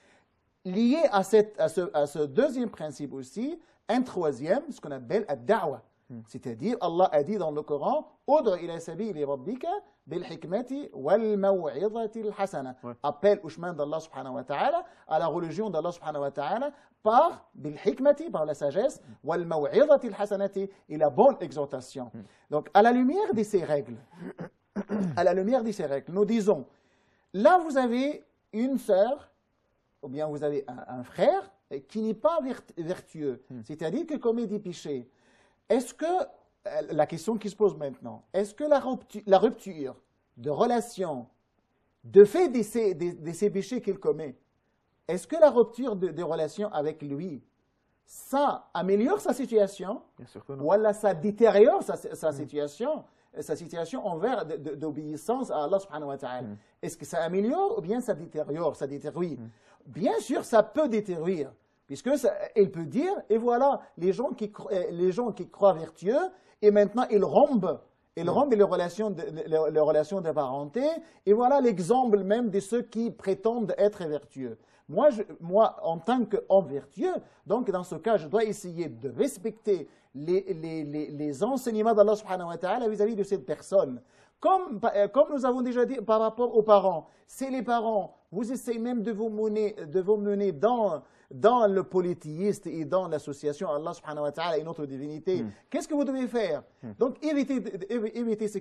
Lié à ce deuxième principe aussi, un troisième, ce qu'on appelle ad-da'wa. C'est-à-dire, Allah a dit dans le Coran, Ud'u ila sabili rabbika bil hikmati wal maw'izati al hasana. Appelle au chemin d'Allah subhanahu wa ta'ala, à la religion d'Allah subhanahu wa ta'ala, par bil hikmati, par la sagesse, wal maw'izati al hasanati, et la bonne exhortation. Donc, à la lumière de ces règles, nous disons, là vous avez une sœur, ou bien vous avez un frère qui n'est pas vertueux, c'est-à-dire qu'il commet des péchés. Est-ce que, la question qui se pose maintenant, est-ce que la rupture de relation, de fait de ces péchés qu'il commet, est-ce que la rupture de relation avec lui, ça améliore sa situation? Bien sûr que non. Ou alors ça détériore sa situation envers d'obéissance à Allah subhanahu wa ta'ala? Est-ce que ça améliore ou bien ça détériore, ça détruit? Bien sûr, ça peut détruire. Puisque il peut dire, et voilà, les gens qui croient vertueux, et maintenant ils rompent les relations de parenté, et voilà l'exemple même de ceux qui prétendent être vertueux. Moi, en tant qu'homme vertueux, donc dans ce cas, je dois essayer de respecter les enseignements d'Allah subhanahu wa ta'ala vis-à-vis de cette personne. Comme nous avons déjà dit par rapport aux parents, si les parents, vous essayez même de vous mener dans le polythéiste et dans l'association Allah subhanahu wa ta'ala et notre divinité, qu'est-ce que vous devez faire? Donc évitez ce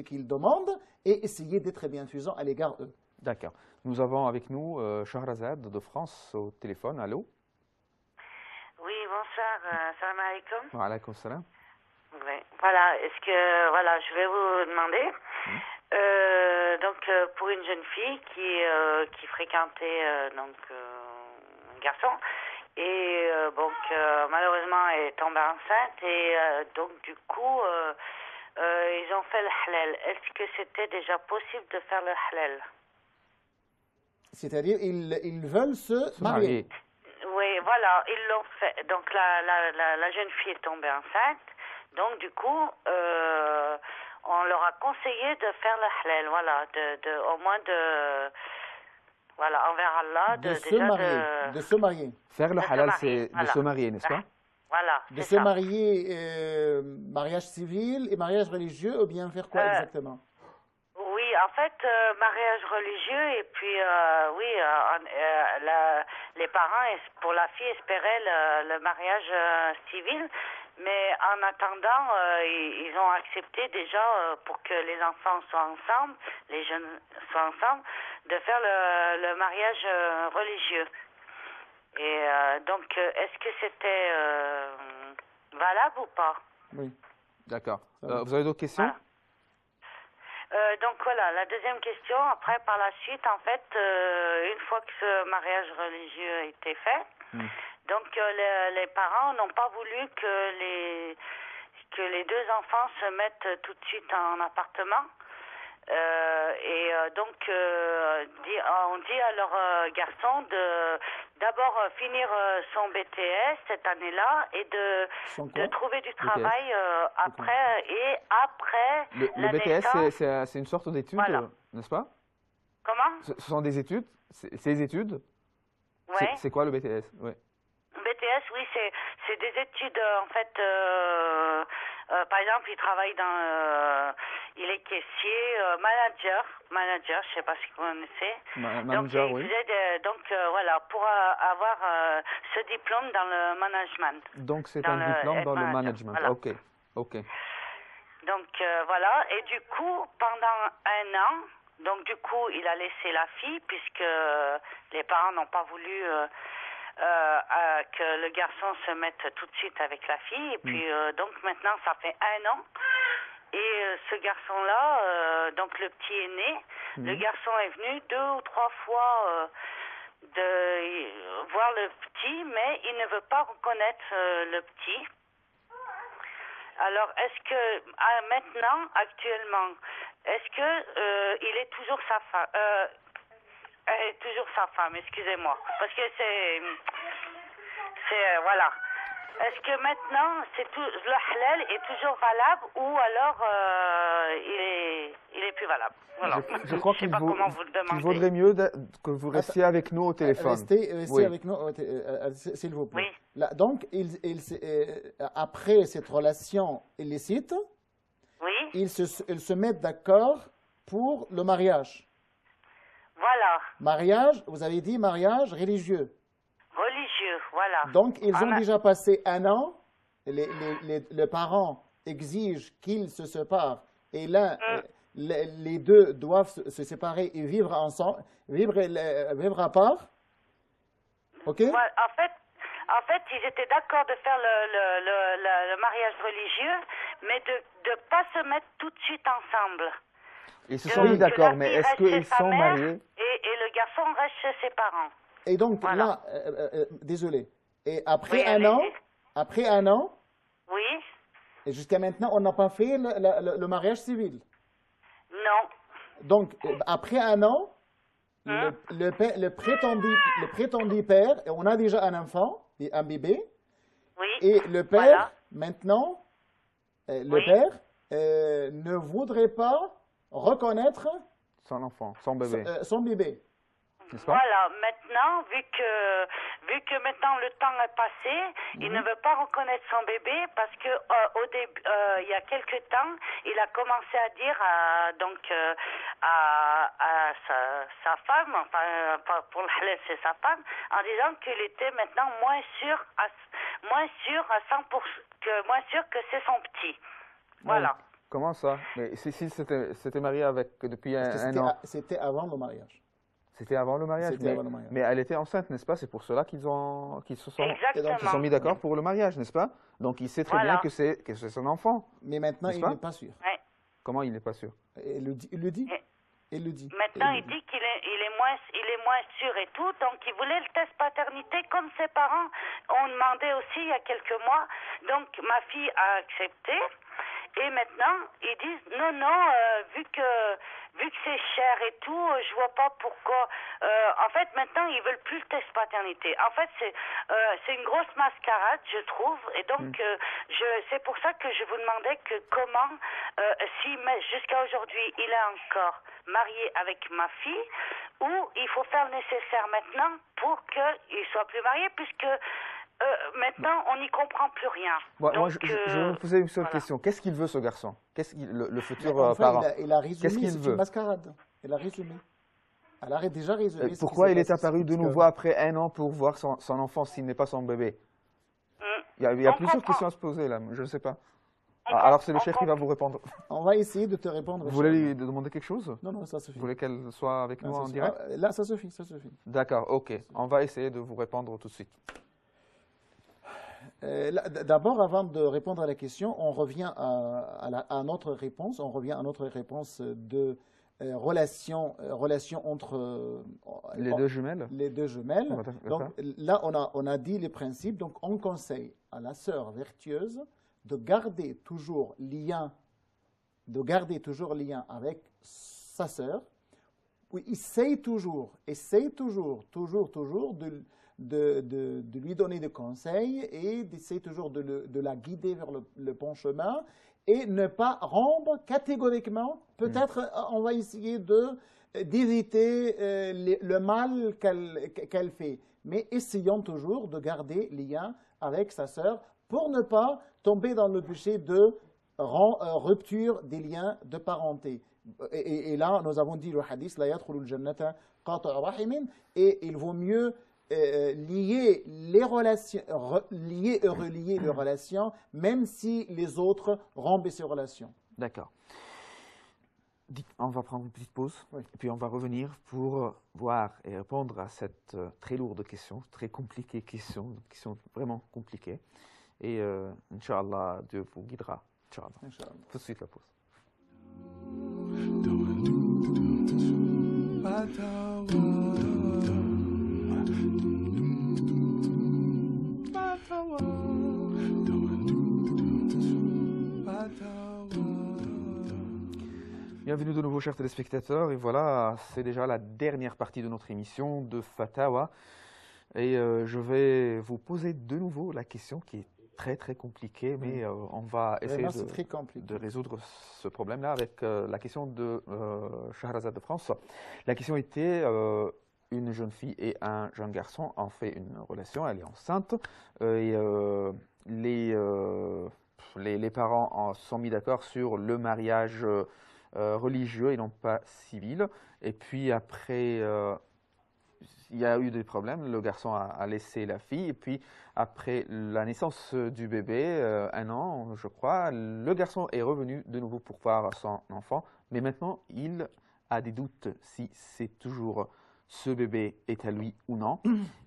qu'ils demandent et essayez d'être bienfaisant à l'égard d'eux. D'accord. Nous avons avec nous Shahrazad de France au téléphone. Allô? Oui, bonsoir. Salam alaikum. Wa alaykoum salam. Oui. Voilà, je vais vous demander, pour une jeune fille qui fréquentait un garçon et malheureusement elle est tombée enceinte et donc du coup ils ont fait le halal. Est-ce que c'était déjà possible de faire le halal? C'est-à-dire ils veulent se marier. Oui, voilà, ils l'ont fait. Donc la jeune fille est tombée enceinte. Donc, du coup, on leur a conseillé de faire le halal, voilà, au moins envers Allah, de se marier. Faire le halal, c'est de se marier, n'est-ce pas? Voilà, de se marier, mariage civil et mariage religieux, ou bien faire quoi exactement? Oui, en fait, mariage religieux, et puis, les parents, pour la fille, espéraient le mariage civil. Mais en attendant, ils ont accepté déjà, pour que les enfants soient ensemble, les jeunes soient ensemble, de faire le mariage religieux. Et donc, est-ce que c'était valable ou pas? Oui. D'accord. Vous avez d'autres questions? Voilà. Donc voilà, la deuxième question, après par la suite, en fait, une fois que ce mariage religieux a été fait, donc les parents n'ont pas voulu que les deux enfants se mettent tout de suite en appartement. Donc on dit à leur garçon d'abord finir son BTS cette année-là et de trouver du travail après le BTS c'est une sorte d'étude, voilà. N'est-ce pas? Comment? Ce sont des études, ces études. Ouais. C'est quoi le BTS? Ouais. BTS, oui, c'est des études, en fait, par exemple, il travaille il est caissier, manager, je sais pas si vous connaissez. Manager, oui. Voilà, pour avoir ce diplôme dans le management. Donc c'est un diplôme dans le management, voilà. Ok. Donc voilà, et du coup, pendant un an, donc du coup, il a laissé la fille, puisque les parents n'ont pas voulu... que le garçon se mette tout de suite avec la fille. Et puis, donc maintenant, ça fait un an. Et ce garçon-là, donc le petit est né. Le garçon est venu 2 ou 3 fois voir le petit, mais il ne veut pas reconnaître le petit. Alors, est-ce que, maintenant, actuellement, est-ce que il est toujours sa femme? Elle est toujours sa femme, excusez-moi. Parce que voilà. est-ce que maintenant le halal est toujours valable ou alors il est plus valable? Voilà. Je crois qu'il vaudrait mieux que vous restiez avec nous au téléphone. Restez avec nous, s'il vous plaît. Oui. Là, donc, après cette relation illicite, Oui. ils se mettent d'accord pour le mariage. Voilà. Mariage, vous avez dit mariage religieux. Religieux, voilà. Donc, ils ont déjà passé un an. Les parents exigent qu'ils se séparent. Et là, les deux doivent se séparer et vivre ensemble, vivre à part. OK? Ouais, en fait, ils étaient d'accord de faire le mariage religieux, mais de ne pas se mettre tout de suite ensemble. Ils se sont mis d'accord, mais est-ce qu'ils sont mariés? Et le garçon reste chez ses parents. Et donc voilà. Là, désolé. Et après un an, oui. Et jusqu'à maintenant, on n'a pas fait le mariage civil. Non. Donc, après un an, le prétendu père, et on a déjà un enfant, un bébé, oui. Et le père, maintenant, le père ne voudrait pas reconnaître son enfant, son bébé. Son bébé. Voilà, maintenant, vu que maintenant le temps est passé, il ne veut pas reconnaître son bébé parce que au début, il y a quelque temps, il a commencé à dire à sa femme, enfin pour le halal c'est sa femme, en disant qu'il était maintenant moins sûr à 100%, moins sûr que c'est son petit. Voilà. Ouais. Comment ça? Mais si c'était marié depuis un an. C'était avant le mariage. C'était avant le mariage, mais elle était enceinte, n'est-ce pas? C'est pour cela qu'ils se sont mis d'accord pour le mariage, n'est-ce pas? Donc il sait très bien que c'est son enfant. Mais maintenant, il n'est pas sûr. Ouais. Comment il n'est pas sûr? Il le dit. Maintenant, il dit qu'il est moins sûr et tout, donc il voulait le test paternité comme ses parents ont demandé aussi il y a quelques mois. Donc ma fille a accepté. Et maintenant, ils disent non, vu que c'est cher et tout, je vois pas pourquoi. En fait, maintenant, ils veulent plus le test paternité. En fait, c'est une grosse mascarade, je trouve. Et donc, c'est pour ça que je vous demandais que comment, si jusqu'à aujourd'hui, il est encore marié avec ma fille, ou il faut faire le nécessaire maintenant pour qu'il soit plus marié, puisque maintenant, on n'y comprend plus rien. Bon, moi, je vais vous poser une seule question. Qu'est-ce qu'il veut, ce garçon? Qu'est-ce le futur parent? Il a résumé, c'est une mascarade. Il a résumé. Elle a déjà résumé. Pourquoi il est apparu de nouveau après un an pour voir son enfant s'il n'est pas son bébé? Il y a plusieurs questions à se poser, là. Je ne sais pas. Alors, c'est le chef qui va vous répondre. On va essayer de te répondre. Vous voulez lui demander quelque chose? Non, ça suffit. Vous voulez qu'elle soit avec nous en direct? Là, ça suffit. D'accord, ok. On va essayer de vous répondre tout de suite. D'abord, avant de répondre à la question, on revient à notre réponse. On revient à notre réponse de relation entre les deux jumelles. Les deux jumelles. Donc là, on a dit les principes. Donc on conseille à la sœur vertueuse de garder toujours lien avec sa sœur. Oui, essaye toujours de lui donner des conseils et d'essayer toujours de la guider vers le bon chemin et ne pas rompre catégoriquement. Peut-être on va essayer d'éviter le mal qu'elle fait. Mais essayons toujours de garder lien avec sa sœur pour ne pas tomber dans le péché de rupture des liens de parenté. Et là, nous avons dit le hadith, « La yadkhulul jannata qati'u rahimin » et il vaut mieux lier les relations, lier et relier les relations, même si les autres rompent ces relations. D'accord. On va prendre une petite pause, oui. Et puis on va revenir pour voir et répondre à cette très lourde question, très compliquée question vraiment compliquée. Et Inch'Allah, Dieu vous guidera. Inch'Allah. Tout de suite la pause. Bienvenue de nouveau, chers téléspectateurs. Et voilà, c'est déjà la dernière partie de notre émission de Fatawa. Et je vais vous poser de nouveau la question qui est très très compliqué, mais on va essayer de résoudre ce problème-là avec la question de Shahrazad de France. La question était, une jeune fille et un jeune garçon ont fait une relation, elle est enceinte, et les parents sont mis d'accord sur le mariage religieux et non pas civil. Et puis après, il y a eu des problèmes, le garçon a laissé la fille, et puis après la naissance du bébé, 1 an je crois, le garçon est revenu de nouveau pour voir son enfant, mais maintenant il a des doutes si c'est toujours ce bébé est à lui ou non.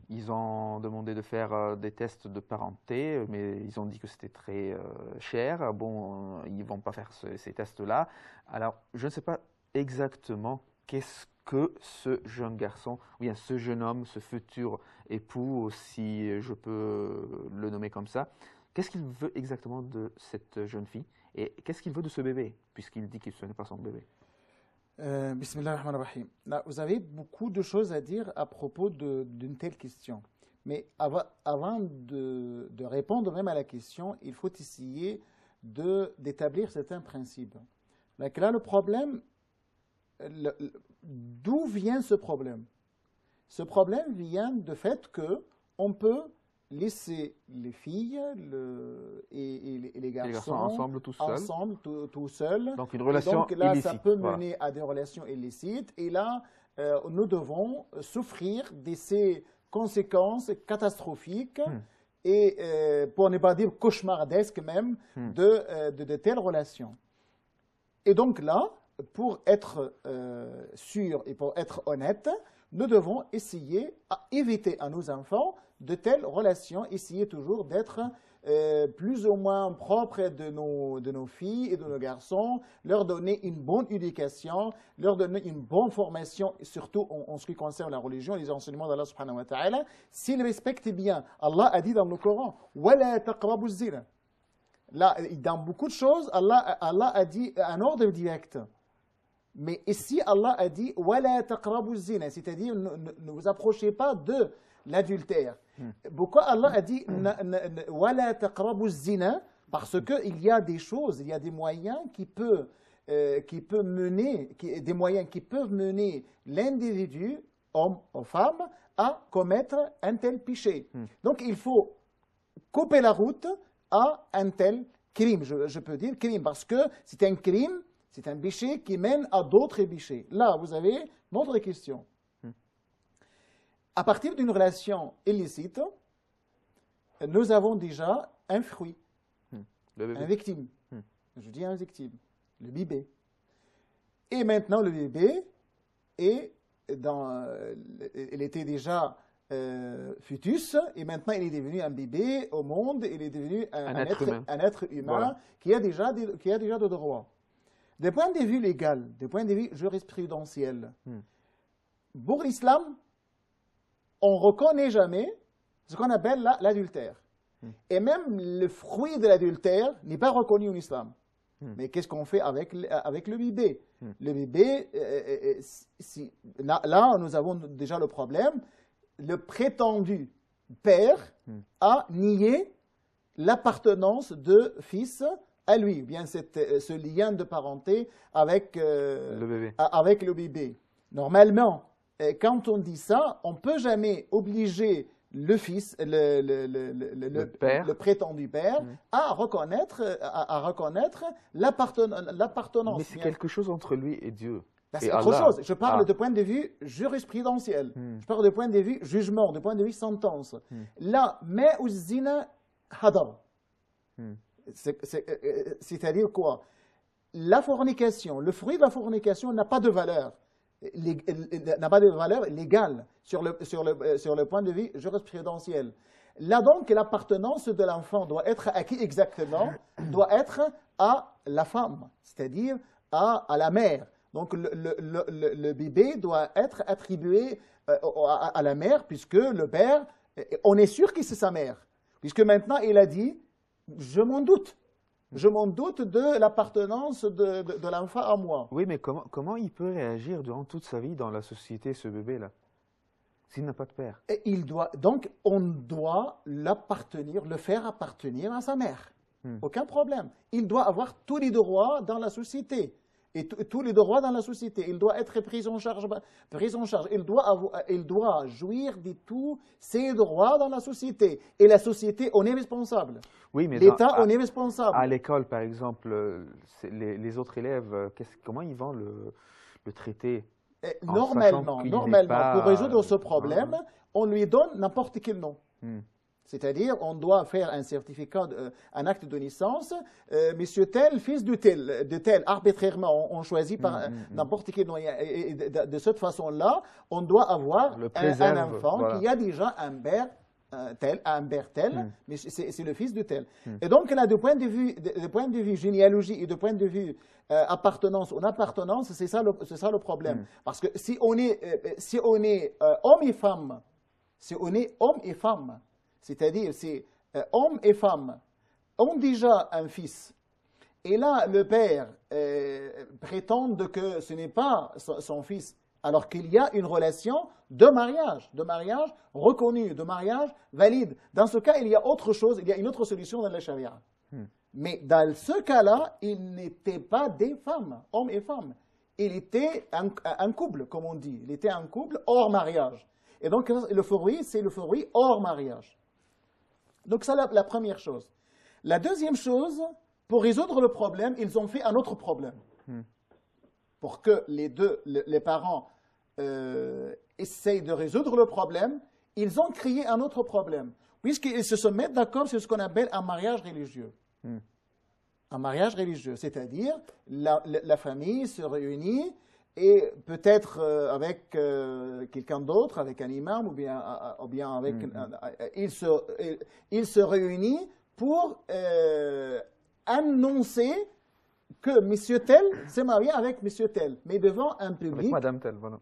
Ils ont demandé de faire des tests de parenté, mais ils ont dit que c'était très cher. Bon, ils ne vont pas faire ces tests-là. Alors, je ne sais pas exactement qu'est-ce que ce jeune garçon, ou bien ce jeune homme, ce futur époux, si je peux le nommer comme ça, qu'est-ce qu'il veut exactement de cette jeune fille et qu'est-ce qu'il veut de ce bébé, puisqu'il dit que ce n'est pas son bébé. Bismillah ar-Rahman ar-Rahim. Vous avez beaucoup de choses à dire à propos d'une telle question. Mais avant de répondre même à la question, il faut essayer d'établir certains principes. Donc là, le problème, d'où vient ce problème? Ce problème vient du fait qu'on peut laisser les filles et les garçons ensemble, tout seuls. Donc une relation donc là, illicite. Ça peut mener à des relations illicites. Et là, nous devons souffrir de ces conséquences catastrophiques et, pour ne pas dire cauchemardesques même, de telles relations. Et donc là, pour être sûr et pour être honnête, nous devons essayer à éviter à nos enfants de telles relations, essayer toujours d'être plus ou moins propres de nos filles et de nos garçons, leur donner une bonne éducation, leur donner une bonne formation, surtout en ce qui concerne la religion, les enseignements d'Allah subhanahu wa ta'ala. S'ils respectent bien, Allah a dit dans le Coran, « Wala taqrabu zina ». Là, dans beaucoup de choses, Allah a dit un ordre direct. Mais ici, Allah a dit « Wala taqrabu zina », c'est-à-dire ne vous approchez pas de l'adultère. Pourquoi Allah a dit « Wala taqrabu zina » parce qu'il y a des choses, il y a des moyens qui peuvent mener l'individu, homme ou femme, à commettre un tel péché. Donc il faut couper la route à un tel crime, je peux dire crime, parce que c'est un crime, c'est un péché qui mène à d'autres péchés. Là, vous avez notre question. À partir d'une relation illicite, nous avons déjà un fruit, un victime. Je dis un victime, le bébé. Et maintenant, le bébé il était déjà fœtus, et maintenant il est devenu un bébé au monde, il est devenu un être humain voilà. qui a déjà de droits. D'un point de vue légal, d'un point de vue jurisprudentiel, pour l'islam, on ne reconnaît jamais ce qu'on appelle l'adultère. Et même le fruit de l'adultère n'est pas reconnu en islam. Mais qu'est-ce qu'on fait avec le bébé? Le bébé, là, nous avons déjà le problème. Le prétendu père a nié l'appartenance de fils à lui, ou bien ce lien de parenté avec le bébé. Normalement, quand on dit ça, on ne peut jamais obliger le fils, le prétendu père, à reconnaître l'appartenance. Mais c'est quelque chose entre lui et Dieu. C'est autre chose. Je parle de point de vue jurisprudentiel. Je parle de point de vue jugement, de point de vue sentence. Là, mais zina hadar. C'est-à-dire quoi? La fornication, le fruit de la fornication n'a pas de valeur. N'a pas de valeur légale sur le point de vue jurisprudentiel. Là donc, l'appartenance de l'enfant doit être à qui exactement? Doit être à la femme, c'est-à-dire à la mère. Donc le bébé doit être attribué à la mère, puisque le père, on est sûr que c'est sa mère. Puisque maintenant il a dit, je m'en doute. Je m'en doute de l'appartenance de l'enfant à moi. Oui, mais comment il peut réagir durant toute sa vie dans la société, ce bébé-là? S'il n'a pas de père. Et donc, on doit le faire appartenir à sa mère. Aucun problème. Il doit avoir tous les droits dans la société. Et tous les droits dans la société. Il doit être pris en charge. Il doit jouir de tous ses droits dans la société. Et la société, on est responsable. Oui, mais l'État, on est responsable. À l'école, par exemple, les autres élèves, comment ils vont le traiter? Normalement, pour résoudre ce problème, on lui donne n'importe quel nom. C'est-à-dire, on doit faire un certificat, un acte de naissance, monsieur tel, fils de tel, arbitrairement, on choisit par n'importe quel nom. Et de cette façon-là, on doit avoir un enfant qui a déjà un père tel, mais c'est le fils de tel. Et donc, là, de point de vue généalogie et de point de vue appartenance ou non-appartenance, c'est ça le problème. Parce que si on est homme et femme, c'est-à-dire, hommes et femmes ont déjà un fils. Et là, le père prétend que ce n'est pas son fils, alors qu'il y a une relation de mariage reconnue, de mariage valide. Dans ce cas, il y a autre chose, il y a une autre solution dans la charia. Mais dans ce cas-là, il n'était pas des femmes, hommes et femmes. Il était un couple, comme on dit. Il était un couple hors mariage. Et donc, le fruit, c'est le fruit hors mariage. Donc, c'est la première chose. La deuxième chose, pour résoudre le problème, ils ont fait un autre problème. Pour que les parents essayent de résoudre le problème, ils ont créé un autre problème. Puisqu'ils se mettent d'accord sur ce qu'on appelle un mariage religieux. Un mariage religieux, c'est-à-dire la famille se réunit et peut-être avec quelqu'un d'autre, avec un imam ou bien avec... il se réunit pour annoncer que monsieur tel s'est marié avec monsieur tel, mais devant un public... Avec madame tel, voilà.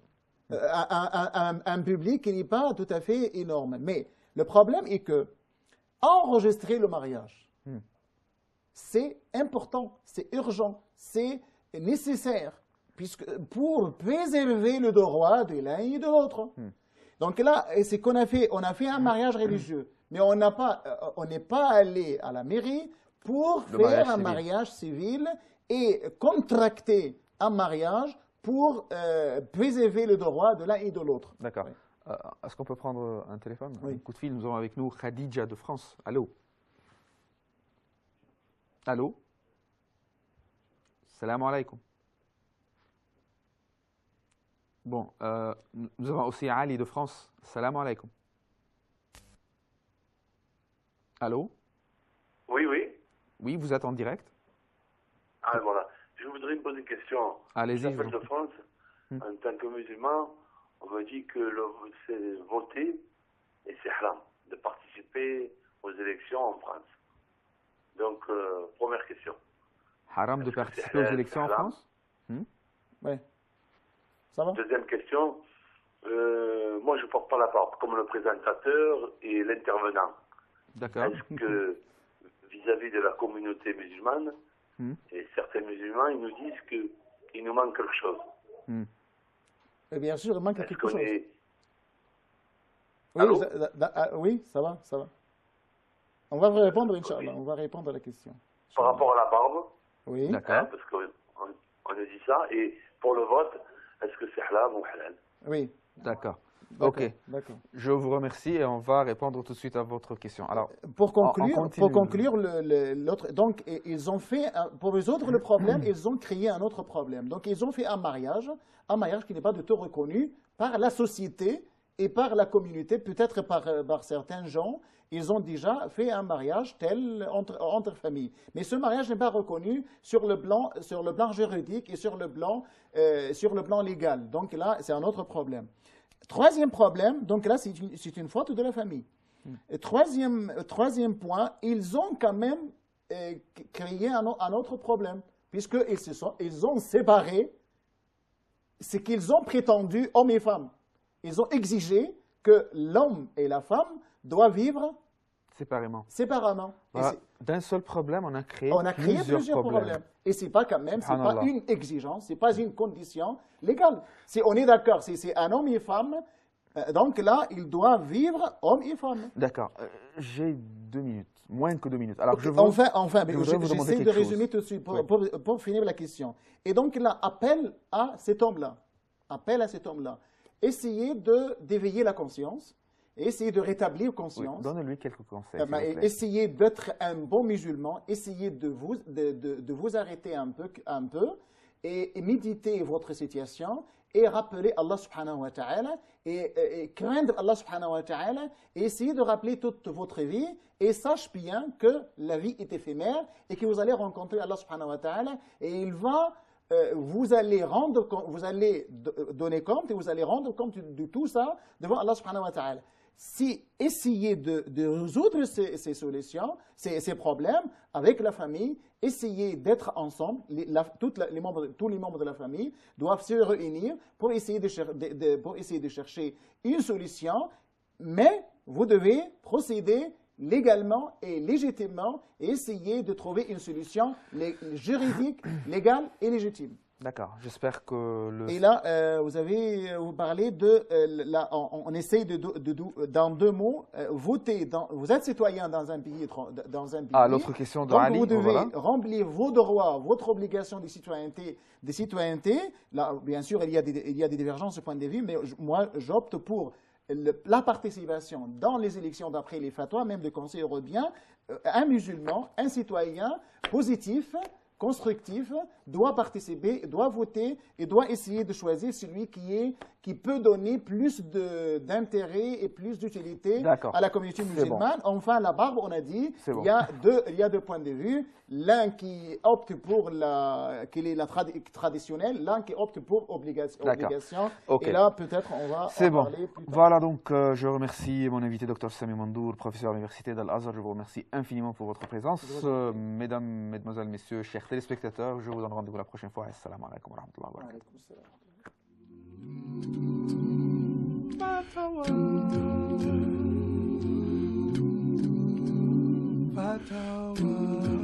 Un public qui n'est pas tout à fait énorme. Mais le problème est que enregistrer le mariage, c'est important, c'est urgent, c'est nécessaire, pour préserver le droit de l'un et de l'autre. Donc là, c'est qu'on a fait, on a fait un mariage religieux, mais on n'est pas allé à la mairie pour faire un mariage civil et contracter un mariage pour préserver le droit de l'un et de l'autre. D'accord. Oui. Est-ce qu'on peut prendre un téléphone? Oui. Un coup de fil, nous avons avec nous Khadija de France. Allô? Allô? Salam alaikum. Bon, nous avons aussi Ali de France. Salam alaikum. Allô? Oui, oui. Oui, vous êtes en direct. Ah, voilà. Je voudrais me poser une question. Allez-y. J'appelle de France. En tant que musulman, on me dit que c'est voter et c'est haram de participer aux élections en France. Donc, première question. Haram de participer aux élections en France? Oui. Ça va? Deuxième question. Moi, je ne porte pas la parole comme le présentateur et l'intervenant. D'accord. Est-ce que, vis-à-vis de la communauté musulmane, et certains musulmans, ils nous disent qu'il nous manque quelque chose. Et bien sûr, il manque quelque chose. Oui, oui, ça va, ça va. On va vous répondre, Inch'Allah. On va répondre à la question. Par rapport à la barbe. Oui. D'accord. Parce qu'on nous dit ça. Et pour le vote, est-ce que c'est halal ou halal? Oui. D'accord. Ok. Je vous remercie et on va répondre tout de suite à votre question. Alors, pour conclure l'autre, donc ils ont fait, pour résoudre le problème, ils ont créé un autre problème. Donc ils ont fait un mariage qui n'est pas du tout reconnu par la société et par la communauté, peut-être par certains gens. Ils ont déjà fait un mariage tel entre familles. Mais ce mariage n'est pas reconnu sur le plan juridique et sur le plan légal. Donc là, c'est un autre problème. Troisième problème, donc là, c'est une faute de la famille. Et troisième point, ils ont quand même créé un autre problème, puisqu'ils ont séparé ce qu'ils ont prétendu, hommes et femmes. Ils ont exigé que l'homme et la femme doivent vivre séparément. Voilà. D'un seul problème, on a créé plusieurs problèmes. Et c'est pas quand même, c'est pas une exigence, c'est pas une condition légale. Si on est d'accord, si c'est un homme et une femme, Donc là, ils doivent vivre hommes et femmes. D'accord. J'ai 2 minutes, moins que 2 minutes. Alors, Okay. je voudrais vous demander j'essaie de quelque résumer chose. tout de suite Oui. pour finir la question. Et donc là, appel à cet homme-là. Appel à cet homme-là. Essayez d'éveiller la conscience, essayez de rétablir Oui, conscience. donnez-lui quelques conseils, s'il vous plaît. Essayez d'être un bon musulman, essayez de vous arrêter un peu et méditer votre situation et rappeler Allah subhanahu wa ta'ala et craindre Allah subhanahu wa ta'ala et essayez de rappeler toute votre vie et sache bien que la vie est éphémère et que vous allez rencontrer Allah subhanahu wa ta'ala et il va vous allez donner compte et vous allez rendre compte de tout ça devant Allah subhanahu wa ta'ala. Si essayez de résoudre ces solutions, ces problèmes avec la famille, essayez d'être ensemble, tous les membres de la famille doivent se réunir pour essayer de chercher une solution, mais vous devez procéder légalement et légitimement et essayer de trouver une solution juridique, légale et légitime. D'accord, j'espère que le... Et là, vous parlez de... on essaye dans 2 mots, voter. Vous êtes citoyen dans un pays. Ah, l'autre question de donc Ali. vous devez Voilà. remplir vos droits, votre obligation de citoyenneté. Là, bien sûr, il y a des divergences de point de vue, mais moi, j'opte pour la participation dans les élections d'après les fatwas, même du Conseil européen. Un musulman, un citoyen positif, constructif, doit participer, doit voter et doit essayer de choisir celui qui peut donner plus d'intérêt et plus d'utilité à la communauté musulmane. Bon. Enfin, la barbe, on a dit, il y a 2 points de vue. L'un qui opte pour la traditionnelle, l'un qui opte pour obligation. Okay. Et là, peut-être, on va en parler plus tard. Voilà, donc je remercie mon invité, Dr Sami Mandour, professeur à l'Université d'Al-Azhar. Je vous remercie infiniment pour votre présence. Mesdames, Mesdemoiselles, Messieurs, chers téléspectateurs, je vous donne rendez-vous la prochaine fois. Assalamu alaikum wa rahmatullahi wa barakatuh.